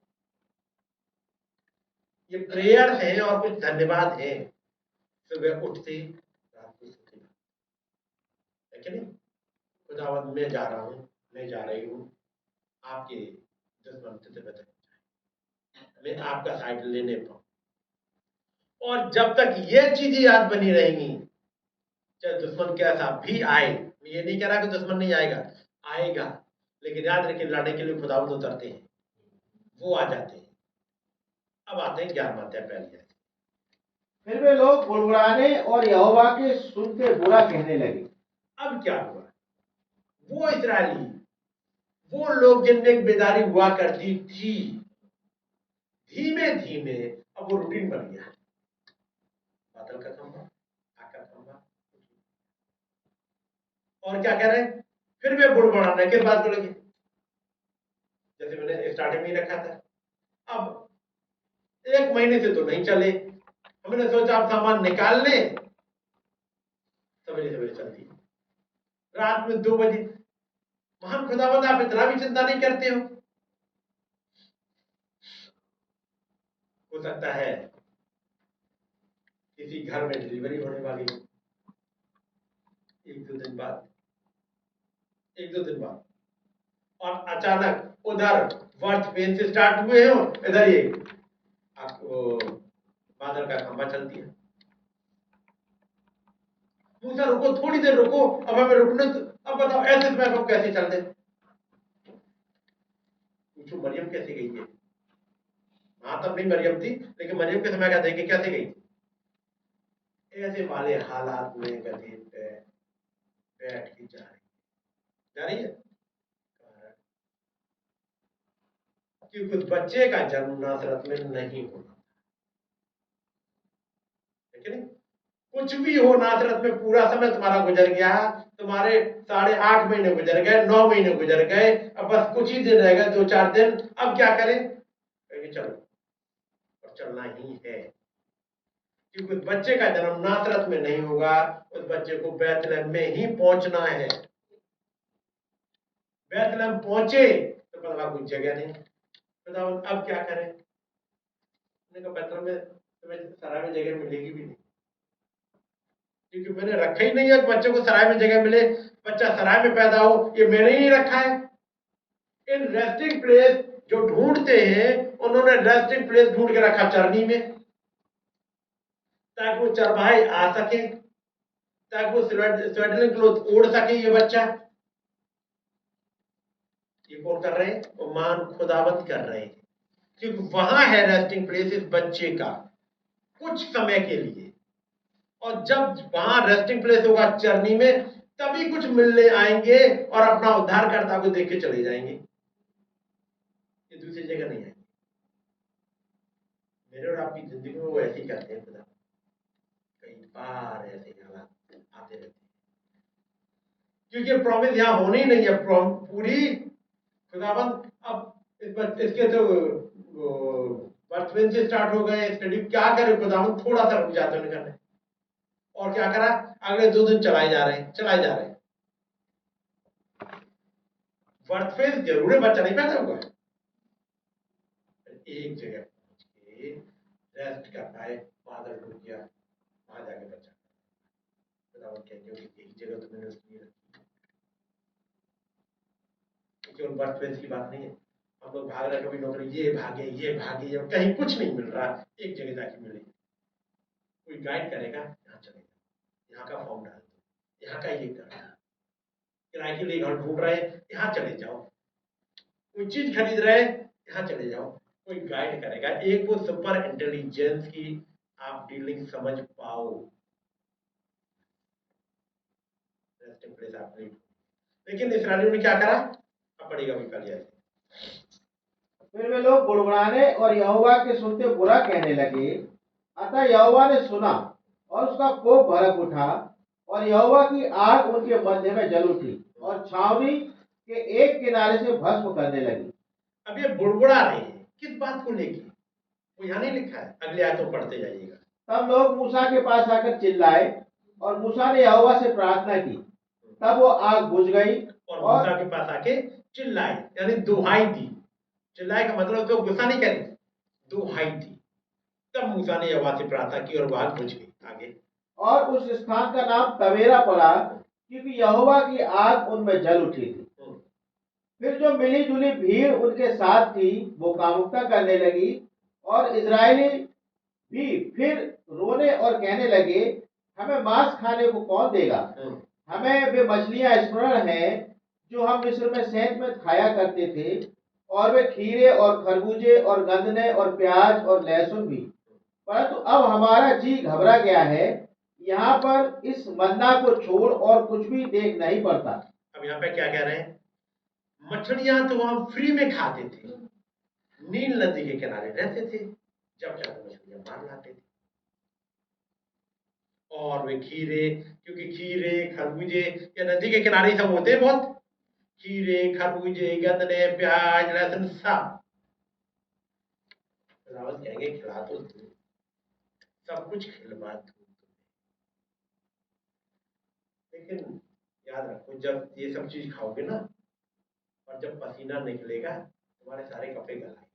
[SPEAKER 3] ये प्रेयर्स हैं और कुछ धन्यवाद हैं। सुबह उठते रात को सोते, है कि नहीं? खुदावंद मैं जा रहा हूँ, मैं जा रही हूँ, आपके दुश्मन तितर बितर हो जाए, मैं आपका साइड लेने पाऊँ। और जब तक ये चीजें याद बनी रहेंगी, चाहे दुश्मन कैसा भी आए, मैं ये नहीं कह रहा कि दुश्मन नहीं आएगा, आएगा, लेकिन याद रखिए लड़ने के लिए खुदावंद उतरते हैं, वो आ जाते हैं। अब आते हैं 11वां अध्याय पहली आयत।
[SPEAKER 4] फिर वे लोग बुड़बुड़ाने और यहोवा के सुनते बुरा कहने लगे।
[SPEAKER 3] अब क्या हुआ? वो इस्राएली, वो लोग जिनमें एक बेदारी हुआ करती थी, धीमे धीमे अब वो रूटीन बन गया। बादल का खंभा, आग का खंभा, और क्या कह रहे हैं? फिर वे बुड़बुड़ाने, किस बात को लगे? जैसे मैंने स्टार्टिंग में ही रखा था, अब 1 महीने से तो नहीं चले। हमने सोचा आप सामान निकाल लें, सवेरे सवेरे चल दिए। रात में 2 बजे, महान खुदावंद आप इतना भी चिंता नहीं करते हो सकता है किसी घर में डिलीवरी होने वाली हो, 1-2 दिन बाद, और अचानक उधर वर्ष पेन से स्टार्ट हुए हो, इधर ये आपको बादल का खंभा चल दिया। मूसा रुको, थोड़ी देर रुको, अब हमें रुकने दो। अब बताओ ऐसे समय हम कैसे चल दे? पूछो मरियम कैसे गई है? वहां तब नहीं मरियम थी, लेकिन मरियम के समय का देखे कैसे गई? ऐसे वाले हालात में गधे पे बैठ के जा रही है। क्योंकि उस बच्चे का जन्म नासरत में नहीं होना, लेकिन कुछ भी हो, नासरत में पूरा समय तुम्हारा गुजर गया, तुम्हारे 8.5 महीने गुजर गए, 9 महीने गुजर गए, अब बस कुछ ही दिन रह गए, 2-4 दिन। अब क्या करें? चलो, और चलना ही है, क्योंकि उस बच्चे का जन्म नासरत में नहीं होगा, उस बच्चे को बैतलहम में ही पहुंचना है। बैतलहम पहुंचे तो पता कोई जगह नहीं, बताओ अब क्या करें? बैतलहम में तुम्हें सराय में जगह मिलेगी भी नहीं, क्योंकि मैंने रखा ही नहीं है बच्चे को सराय में जगह मिले, बच्चा सराय में पैदा हो, ये मैंने ही नहीं रखा है। इन रेस्टिंग प्लेस जो ढूंढते हैं, उन्होंने रेस्टिंग प्लेस ढूंढ के रखा चरनी में, ताकि वो चरवाहे आ सके, ताकि वो स्वेडलिंग क्लोथ ओढ़ सके ये बच्चा। ये कौन कर रहे हैं? वो मान खुदावंद कर रहे हैं, क्योंकि वहां है रेस्टिंग प्लेस इस बच्चे का कुछ समय के लिए। और जब वहां रेस्टिंग प्लेस होगा चरनी में, तभी कुछ मिलने आएंगे और अपना उद्धारकर्ता को देख के चले जाएंगे, ये दूसरी जगह नहीं आएंगे। मेरे और आपकी जिंदगी में वो ऐसे ही करते हैं खुदा, कई बार ऐसे हालात आते रहते हैं, क्योंकि प्रॉमिस यहां होनी ही नहीं है पूरी। खुदाबंद अब इसके तो बर्थवेन से स्टार्ट हो गए, स्टडी क्या करे खुदाबंद, थोड़ा सा रुक जाते हैं करने, और क्या करा, अगले 2 दिन चलाए जा रहे हैं। बर्थ फेज जरूर है, बच्चा नहीं पैदा हुआ, एक जगह पहुंच के रेस्ट करता है, बादल रुक गया, वहां जाके बच्चा खुदावंद कहेंगे कि यही जगह तो मैंने उसके लिए रखी। केवल बर्थ फेज की बात नहीं है, हम लोग भाग रहे, कभी नौकरी ये भागे, और कहीं कुछ नहीं मिल रहा, एक जगह जाके मिले, कोई गाइड करेगा, यहाँ चलेगा, यहाँ का फॉर्म डाल दो, यहाँ का ये कर, किराए के लिए घर ढूंढ रहे हैं, यहाँ चले जाओ, कोई चीज खरीद रहे हैं, यहाँ चले जाओ, कोई गाइड करेगा। एक वो सुपर इंटेलिजेंस की आप डीलिंग समझ पाओ, लेकिन इस्राएलियों ने क्या करा? अब पढ़ेगा भी कल जैसे।
[SPEAKER 4] फिर वे लोग बुड़बुड़ाने और यहोवा के सुनते बुरा कहने लगे। अतः यहोवा ने सुना और उसका कोप भड़क उठा, और यहोवा की आग उनके मध्य में जल उठी और छावनी के एक किनारे से भस्म करने लगी।
[SPEAKER 3] अब ये बुड़बुड़ा रहे हैं, किस बात को लेके? वो यहाँ नहीं लिखा है, अगले आयतों पढ़ते जाइएगा।
[SPEAKER 4] तब लोग मूसा के पास आकर चिल्लाए, और मूसा ने यहोवा से प्रार्थना की, तब वो आग बुझ गई।
[SPEAKER 3] और मूसा के पास आके चिल्लाए, यानी दुहाई दी। चिल्लाए का मतलब तो गुस्सा नहीं करी, दुहाई दी। तब मूसा ने यहोवा से प्रार्थना की और वो आग बुझ गई। आगे,
[SPEAKER 4] और उस स्थान का नाम तबेरा पड़ा, क्योंकि यहोवा की आग उनमें जल उठी थी। फिर जो मिली जुली भीड़ उनके साथ थी, वो कामुकता करने लगी, और इजरायली भी फिर रोने और कहने लगे, हमें मांस खाने को कौन देगा? हमें वे मछलियां स्मरण है जो हम मिस्र में सेंत में खाया करते थे, और वे खीरे और खरबूजे और गंदने और प्याज और लहसुन भी। परंतु अब हमारा जी घबरा गया है, यहाँ पर इस मन्ना को छोड़ और कुछ भी देख नहीं पड़ता।
[SPEAKER 3] अब यहाँ पे क्या कह रहे हैं? मछलियां तो हम फ्री में खाते थे, नील नदी के किनारे रहते थे, जब चाहते मछलियां मार लाते थे। और वे खीरे, क्योंकि खीरे खरबूजे या नदी के किनारे सब होते हैं बहुत, खीरे खरबूजे गंदने प्याज लहसुन सब खुदावंद कहेंगे खिला तो दूं, सब कुछ खिलवा दूं तुम्हें, लेकिन याद रखो जब ये सब चीज खाओगे ना और जब पसीना निकलेगा तुम्हारे सारे कपड़े गलाएंगे।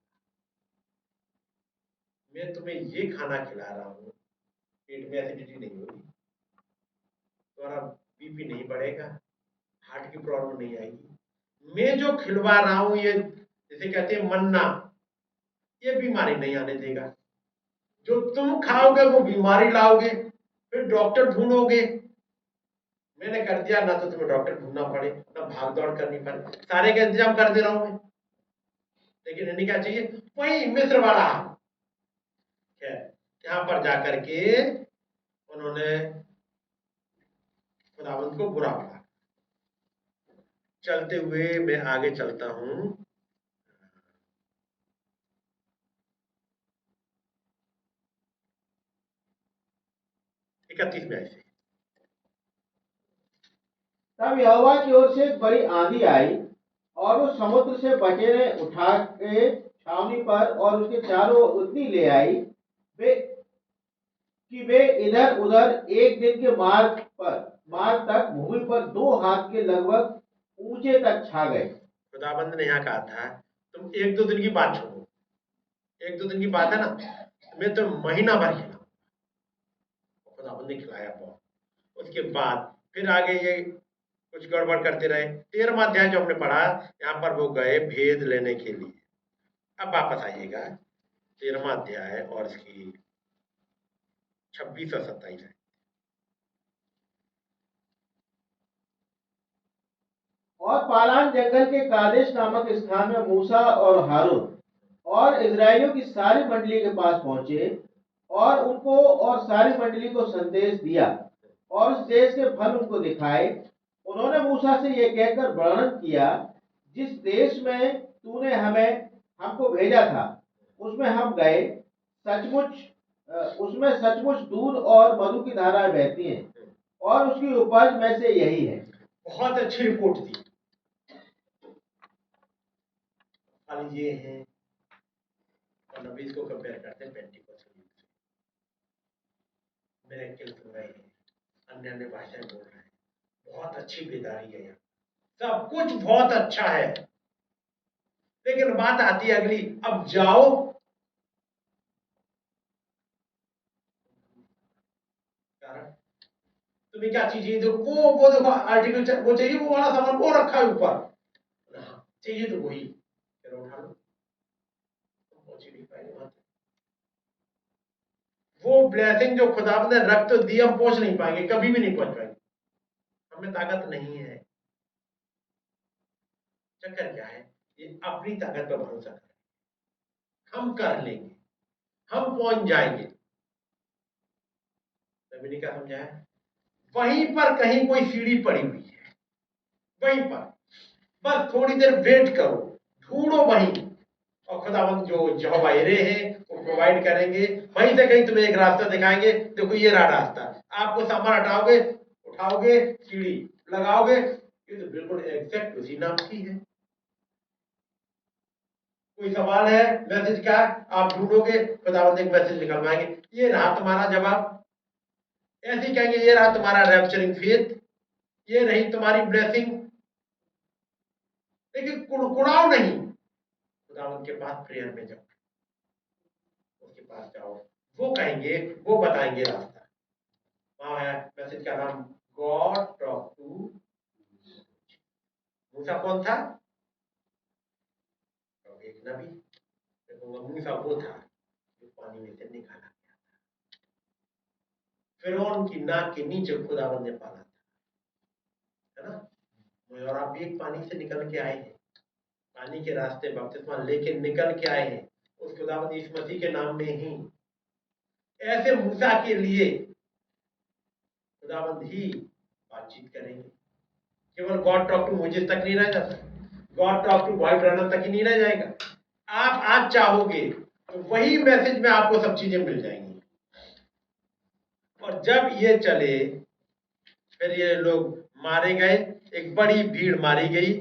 [SPEAKER 3] मैं तुम्हें ये खाना खिला रहा हूँ, पेट में एसिडिटी नहीं होगी, तुम्हारा बीपी नहीं बढ़ेगा, हार्ट की प्रॉब्लम नहीं आएगी। मैं जो खिलवा रहा हूं ये जैसे कहते हैं मन्ना, ये बीमारी नहीं आने देगा। जो तुम खाओगे वो बीमारी लाओगे, फिर डॉक्टर ढूंढोगे। मैंने कर दिया, ना तो तुम्हें डॉक्टर ढूंढना पड़े ना भाग दौड़ करनी पड़े, सारे का इंतजाम कर दे रहा हूं मैं। लेकिन इन्हें क्या चाहिए? वही मिस्र वाला है, यहां पर जाकर के उन्होंने खुदावंद को बुरा बोला। चलते हुए मैं आगे चलता हूं, 31 में ऐसे।
[SPEAKER 4] तब यहोवा की ओर से एक बड़ी आंधी आई और उस समुद्र से बटेरें उठा के छावनी पर और उसके चारों ओर उतनी ले आई वे इधर उधर एक दिन के मार्ग तक भूमि पर 2 हाथ के लगभग ऊंचे तक छा गए।
[SPEAKER 3] खुदाबंद ने यहाँ कहा था तुम 1-2 दिन की बात छोड़ो, 1-2 दिन की बात है ना, मैं तो महीना भर खिलाऊं। खुदाबंद ने खिलाया बहुत। उसके बाद फिर आगे ये कुछ गड़बड़ करते रहे। 13वां अध्याय जो हमने पढ़ा, यहाँ पर वो गए भेद लेने के लिए। अब वापस आइएगा 13वां अध्याय और इसकी 26 और 27 है।
[SPEAKER 4] और पालान जंगल के कादेश नामक स्थान में मूसा और हारून और इजराइलियों की सारी मंडली के पास पहुंचे और उनको और सारी मंडली को संदेश दिया और उस देश के फल उनको दिखाए। उन्होंने मूसा से यह कहकर वर्णन किया, जिस देश में तूने हमको भेजा था उसमें हम गए, उसमें सचमुच दूध और मधु की धाराएं बहती हैं और उसकी उपज में से यही है।
[SPEAKER 3] बहुत अच्छी रिपोर्ट दी। फल ये है, और नबी इसको कंपेयर करते हैं पेंटिकोस्टल युग से। मिरेकल हो रहे हैं, अन्य अन्य भाषाएं बोल रहे हैं, बहुत अच्छी बेदारी है यहाँ, सब कुछ बहुत अच्छा है। लेकिन बात आती है अगली, अब जाओ तुम्हें क्या चाहिए? देखो वो देखो आर्टिकल वो चाहिए, वो वाला सामान वो रखा है ऊपर, चाहिए तो वही, चलो उठा लो, पहुंच ही नहीं पाएंगे वहां तक। वो ब्लेसिंग जो खुदावंद ने रख तो दी, हम पहुंच नहीं पाएंगे, कभी भी नहीं पहुंच पाएंगे, हमें ताकत नहीं है। चक्कर क्या है? ये अपनी ताकत पर भरोसा करें, हम कर लेंगे, हम पहुंच जाएंगे। नबी ने क्या समझाया? वहीं पर कहीं कोई सीढ़ी पड़ी हुई है, वहीं पर बस थोड़ी देर वेट करो, ढूंढो वहीं, और खुदावंद जो यहोवा यिरे हैं वो प्रोवाइड करेंगे। वहीं से कहीं तुम्हें एक रास्ता दिखाएंगे, देखो ये रहा रास्ता, आपको सामान हटाओगे, उठाओगे, सीढ़ी लगाओगे, ये तो बिल्कुल एग्जैक्ट उसी नाम की है। कोई सवाल है मैसेज का, आप ढूंढोगे, खुदावंद एक मैसेज निकलवाएंगे, ये रहा तुम्हारा जवाब। ऐसे ही कहेंगे ये रहा तुम्हारा रैप्चरिंग फेथ, ये रही तुम्हारी ब्लेसिंग। लेकिन कुड़कुड़ाओ नहीं, खुदावंद के पास प्रेयर में जाओ, उसके पास जाओ, वो कहेंगे, वो बताएंगे रास्ता। वहां है मैसेज का नाम, गॉड टॉक टू मूसा। कौन था? एक नबी। मूसा वो था जो पानी में से निकाला गया था, फिरौन की नाक के नीचे खुदावंद ने पाला था, है ना? मैं और आप भी एक पानी से निकल के आए हैं, पानी के रास्ते बपतिस्मा लेके निकल के आए हैं उस खुदावंद यीशु मसीह के नाम में ही। ऐसे मूसा के लिए खुदावंद ही बातचीत करेंगे। केवल गॉड टॉक टू मोजेस तक नहीं रह जाता, God talk to white runner तक ही नहीं रह जाएगा। आप आज चाहोगे तो वही मैसेज में आपको सब चीजें मिल जाएंगी। और जब ये चले, फिर ये लोग मारे गए, एक बड़ी भीड़ मारी गई।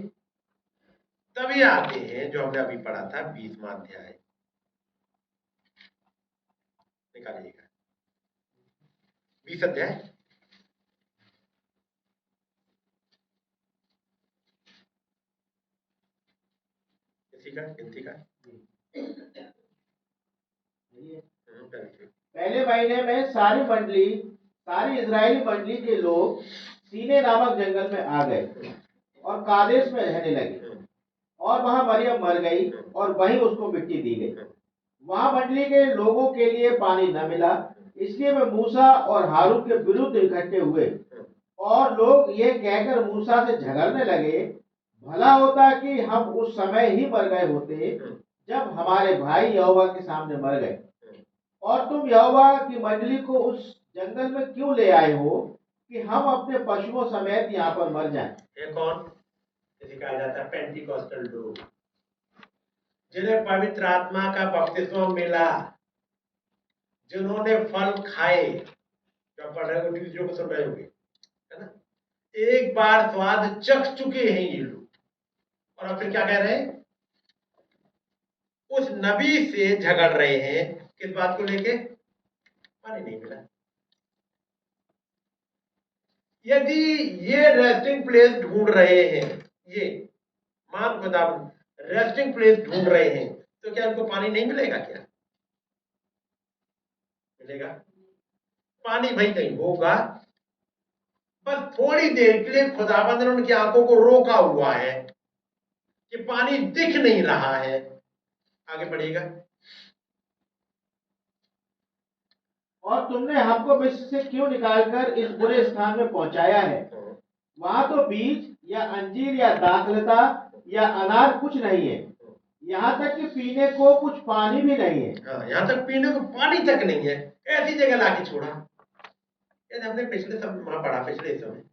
[SPEAKER 3] तभी आते हैं जो हमने अभी पढ़ा था 20वां अध्याय, निकालिएगा। 20 अध्याय किसी का गिनती का
[SPEAKER 4] पहले महीने में सारी इजरायली मंडली के लोग सीने नामक जंगल में आ गए और कादेश में रहने लगे, और वहां मरियम मर गई और वहीं उसको मिट्टी दी गई। वहां मंडली के लोगों के लिए पानी न मिला, इसलिए वे मूसा और हारून के विरुद्ध इकट्ठे हुए, और लोग ये कहकर मूसा से झगड़ने लगे, भला होता कि हम उस समय ही मर गए होते जब हमारे भाई यहोवा के सामने मर गए, और तुम यहोवा की मंडली को उस जंगल में क्यों ले आए हो कि हम अपने पशुओं समेत यहाँ पर मर जाएं।
[SPEAKER 3] ये कौन? इसे कहा जाता है पेंटिकॉस्टल लोग, जिन्हें पवित्र आत्मा का बपतिस्मा मिला, जिन्होंने फल खाए। जो पढ़ रहे हो ट्यूजडे को सुन रहे होंगे, है ना? एक बार स्वाद चख चुके हैं ये लोग, और अब फिर क्या कह रहे हैं? उस नबी से झगड़ रहे हैं। किस बात को लेके? पानी नहीं मिला। यदि ये रेस्टिंग प्लेस ढूंढ रहे हैं, ये मान खुदा रेस्टिंग प्लेस ढूंढ रहे हैं, तो क्या इनको पानी नहीं मिलेगा? क्या मिलेगा? पानी भाई कहीं होगा, बस थोड़ी देर के लिए खुदाबंद ने उनकी आंखों को रोका हुआ है कि पानी दिख नहीं रहा है। आगे बढ़िएगा।
[SPEAKER 4] और तुमने हमको मिस्र से क्यों निकालकर इस बुरे स्थान में पहुंचाया है? वहां तो बीज या अंजीर या दाखलता या अनार कुछ नहीं है, यहाँ तक कि पीने को कुछ पानी भी नहीं है।
[SPEAKER 3] हाँ, यहाँ तक पीने को पानी तक नहीं है, ऐसी जगह लाके छोड़ा। यदि हमने पिछले समय वहां पढ़ा, पिछले समय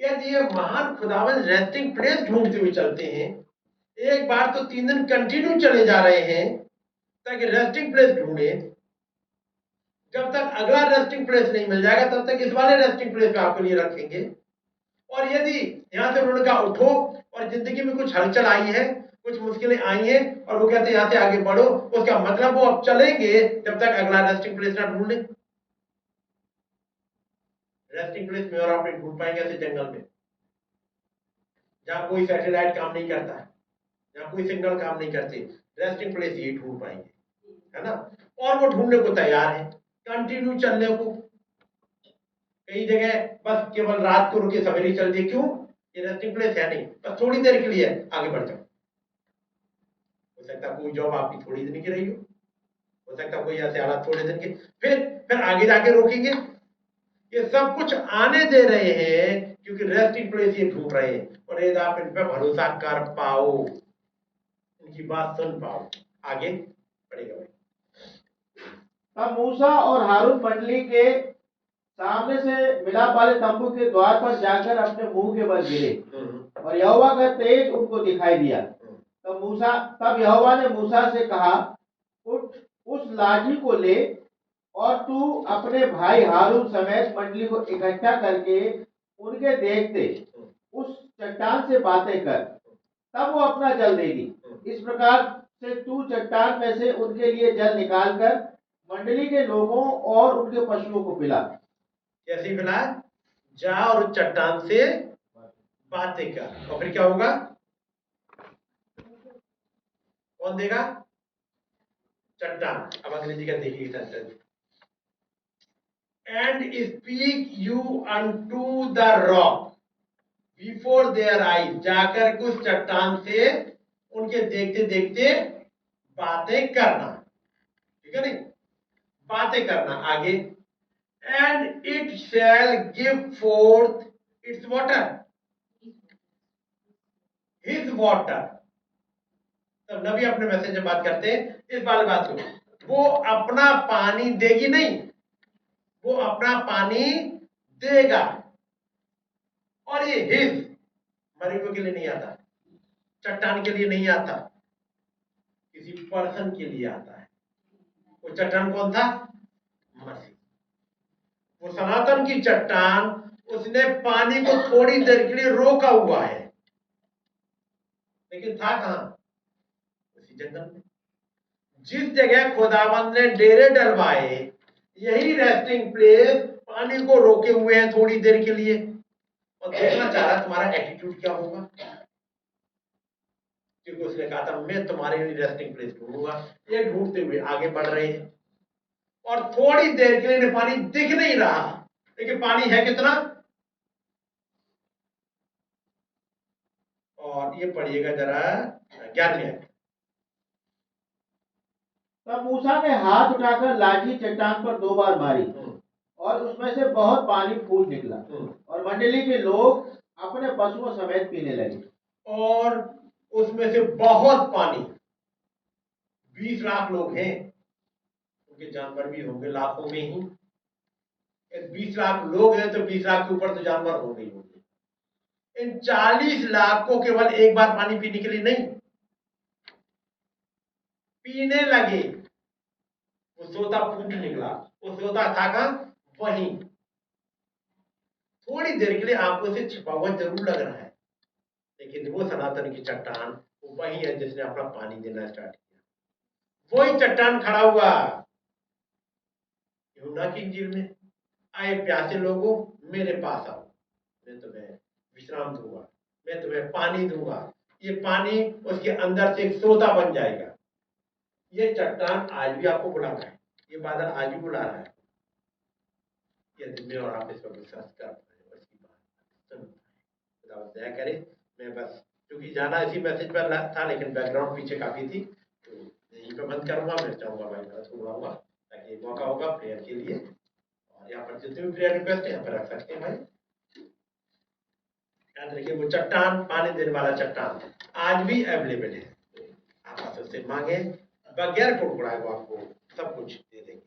[SPEAKER 3] यदि ये महान खुदावन रेस्टिंग प्लेस ढूंढते हुए चलते हैं, एक बार तो 3 दिन कंटिन्यू चले जा रहे हैं ताकि रेस्टिंग प्लेस ढूंढे। जब तक अगला रेस्टिंग प्लेस नहीं मिल जाएगा तब तक इस वाले रेस्टिंग प्लेस पे आपके लिए रखेंगे। और यदि यहां से उन्होंने कहा उठो, और जिंदगी में कुछ हलचल आई है, कुछ मुश्किलें आई हैं, और वो कहते हैं यहां से आगे बढ़ो, उसका मतलब वो अब चलेंगे जब तक अगला रेस्टिंग प्लेस ना ढूंढ ले। रेस्टिंग प्लेस में और आप ढूंढ पाएंगे ऐसे जंगल में जहां कोई सैटेलाइट काम नहीं करता है, जहां कोई सिग्नल काम नहीं करते, रेस्टिंग प्लेस यही ढूंढ पाएंगे, है ना? और वो ढूंढने को तैयार है, कंटिन्यू चलने को। कई जगह बस केवल रात को रुके सवेरे चल दिए, क्यों? ये रेस्टिंग प्लेस है नहीं, बस थोड़ी देर के लिए आगे बढ़ जाओ। हो सकता है कोई जॉब आपकी थोड़ी दिन की रही हो सकता है कोई ऐसे हालात थोड़े दिन के, फिर आगे जाके रोकेंगे। ये सब कुछ आने दे रहे हैं क्योंकि रेस्टिंग प्लेस ये ढूंढ रहे हैं, और यदि आप इन पर भरोसा कर पाओ, इनकी बात सुन पाओ, आगे बढ़ेगा भाई।
[SPEAKER 4] तब मूसा और हारून मंडली के सामने से मिलाप वाले तंबू के द्वार पर जाकर अपने मुंह के बल गिरे, और यहोवा का तेज उनको दिखाई दिया। तब यहोवा ने मूसा से कहा, उठ, उस लाठी को ले, और तू अपने भाई हारून समेत मंडली को इकट्ठा करके उनके देखते उस चट्टान से बातें कर, तब वो अपना जल देगी। इस प्रकार से तू चट्टान में से उनके लिए जल निकालकर मंडली के लोगों और उनके पशुओं को पिला।
[SPEAKER 3] कैसे पिला? जा और चट्टान से बातें कर, और फिर क्या होगा? कौन देगा? चट्टान। अब अंग्रेजी का देखिए sentence, and speak you unto the rock before their eyes. जाकर के उस चट्टान से उनके देखते देखते बातें करना, ठीक है नहीं? बातें करना। आगे, and it shall give fourth it's water, his water. तब नबी अपने मैसेज में बात करते हैं इस वाली बात को, वो अपना पानी देगी नहीं, वो अपना पानी देगा। और ये हिज मरे हुए के लिए नहीं आता, चट्टान के लिए नहीं आता, किसी पर्सन के लिए आता है। वो चट्टान कौन था? मसीह। वो सनातन की चट्टान, उसने पानी को थोड़ी देर के लिए रोका हुआ है, लेकिन था कहां? उसी जंगल में। जिस जगह खुदाबंद ने डेरे डलवाए, यही रेस्टिंग प्लेस पानी को रोके हुए है थोड़ी देर के लिए, और देखना चाह रहा है तुम्हारा एटीट्यूड क्या होगा। क्योंकि उसने कहा था मैं तुम्हारे लिए रेस्टिंग प्लेस ढूंढूंगा। ये ढूंढते हुए आगे बढ़ रहे हैं, और थोड़ी देर के लिए इन्हें पानी दिख नहीं रहा, लेकिन पानी है कितना। और ये पढ़िएगा जरा 11वें आयत।
[SPEAKER 4] तब मूसा ने हाथ उठाकर लाठी चट्टान पर 2 बार मारी और उसमें से बहुत पानी फूट निकला और मंडली के लोग अपने पशुओं समेत पीने लगे।
[SPEAKER 3] और उसमें से बहुत पानी, 20 लाख लोग हैं, उनके जानवर भी होंगे लाखों में ही। 20 लाख लोग हैं तो 20 लाख के ऊपर तो जानवर होंगे ही होंगे। इन 40 लाख को केवल एक बार पानी पीने के लिए नहीं, पीने लगे। वो सोता फूट निकला, वो सोता था कहां, वहीं। थोड़ी देर के लिए आंखों से छिपा हुआ जरूर लग रहा है, लेकिन वो सनातन की चट्टान वो वही है जिसने अपना पानी देना स्टार्ट किया। वही चट्टान खड़ा हुआ यूहन्ना की इंजील में, आए प्यासे लोगों मेरे पास आओ, मैं तुम्हें विश्राम दूंगा, मैं तुम्हें पानी दूंगा। ये पानी उसके अंदर से एक सोता बन जाएगा। ये चट्टान आज भी आपको बुला रहा है, ये बादल आज भी बुला रहा है। यदि मैं और आप इस पर विश्वास कर पाए, उसकी बात सुन पाए, खुदा दया करे। मैं बस क्योंकि जाना इसी मैसेज पर था, लेकिन बैकग्राउंड पीछे काफी थी, तो यहीं पर बंद करूंगा। मैं चाहूंगा भाई मेरा थोड़ा हुआ, ताकि एक मौका होगा प्रेयर के लिए, और यहाँ पर जितने भी प्रेयर रिक्वेस्ट है यहाँ पर रख सकते हैं भाई। याद रखिए वो चट्टान, पानी देने वाला चट्टान आज भी अवेलेबल है। आप बस उससे मांगे, बगैर कुड़कुड़ाए वो आपको सब कुछ दे देंगे।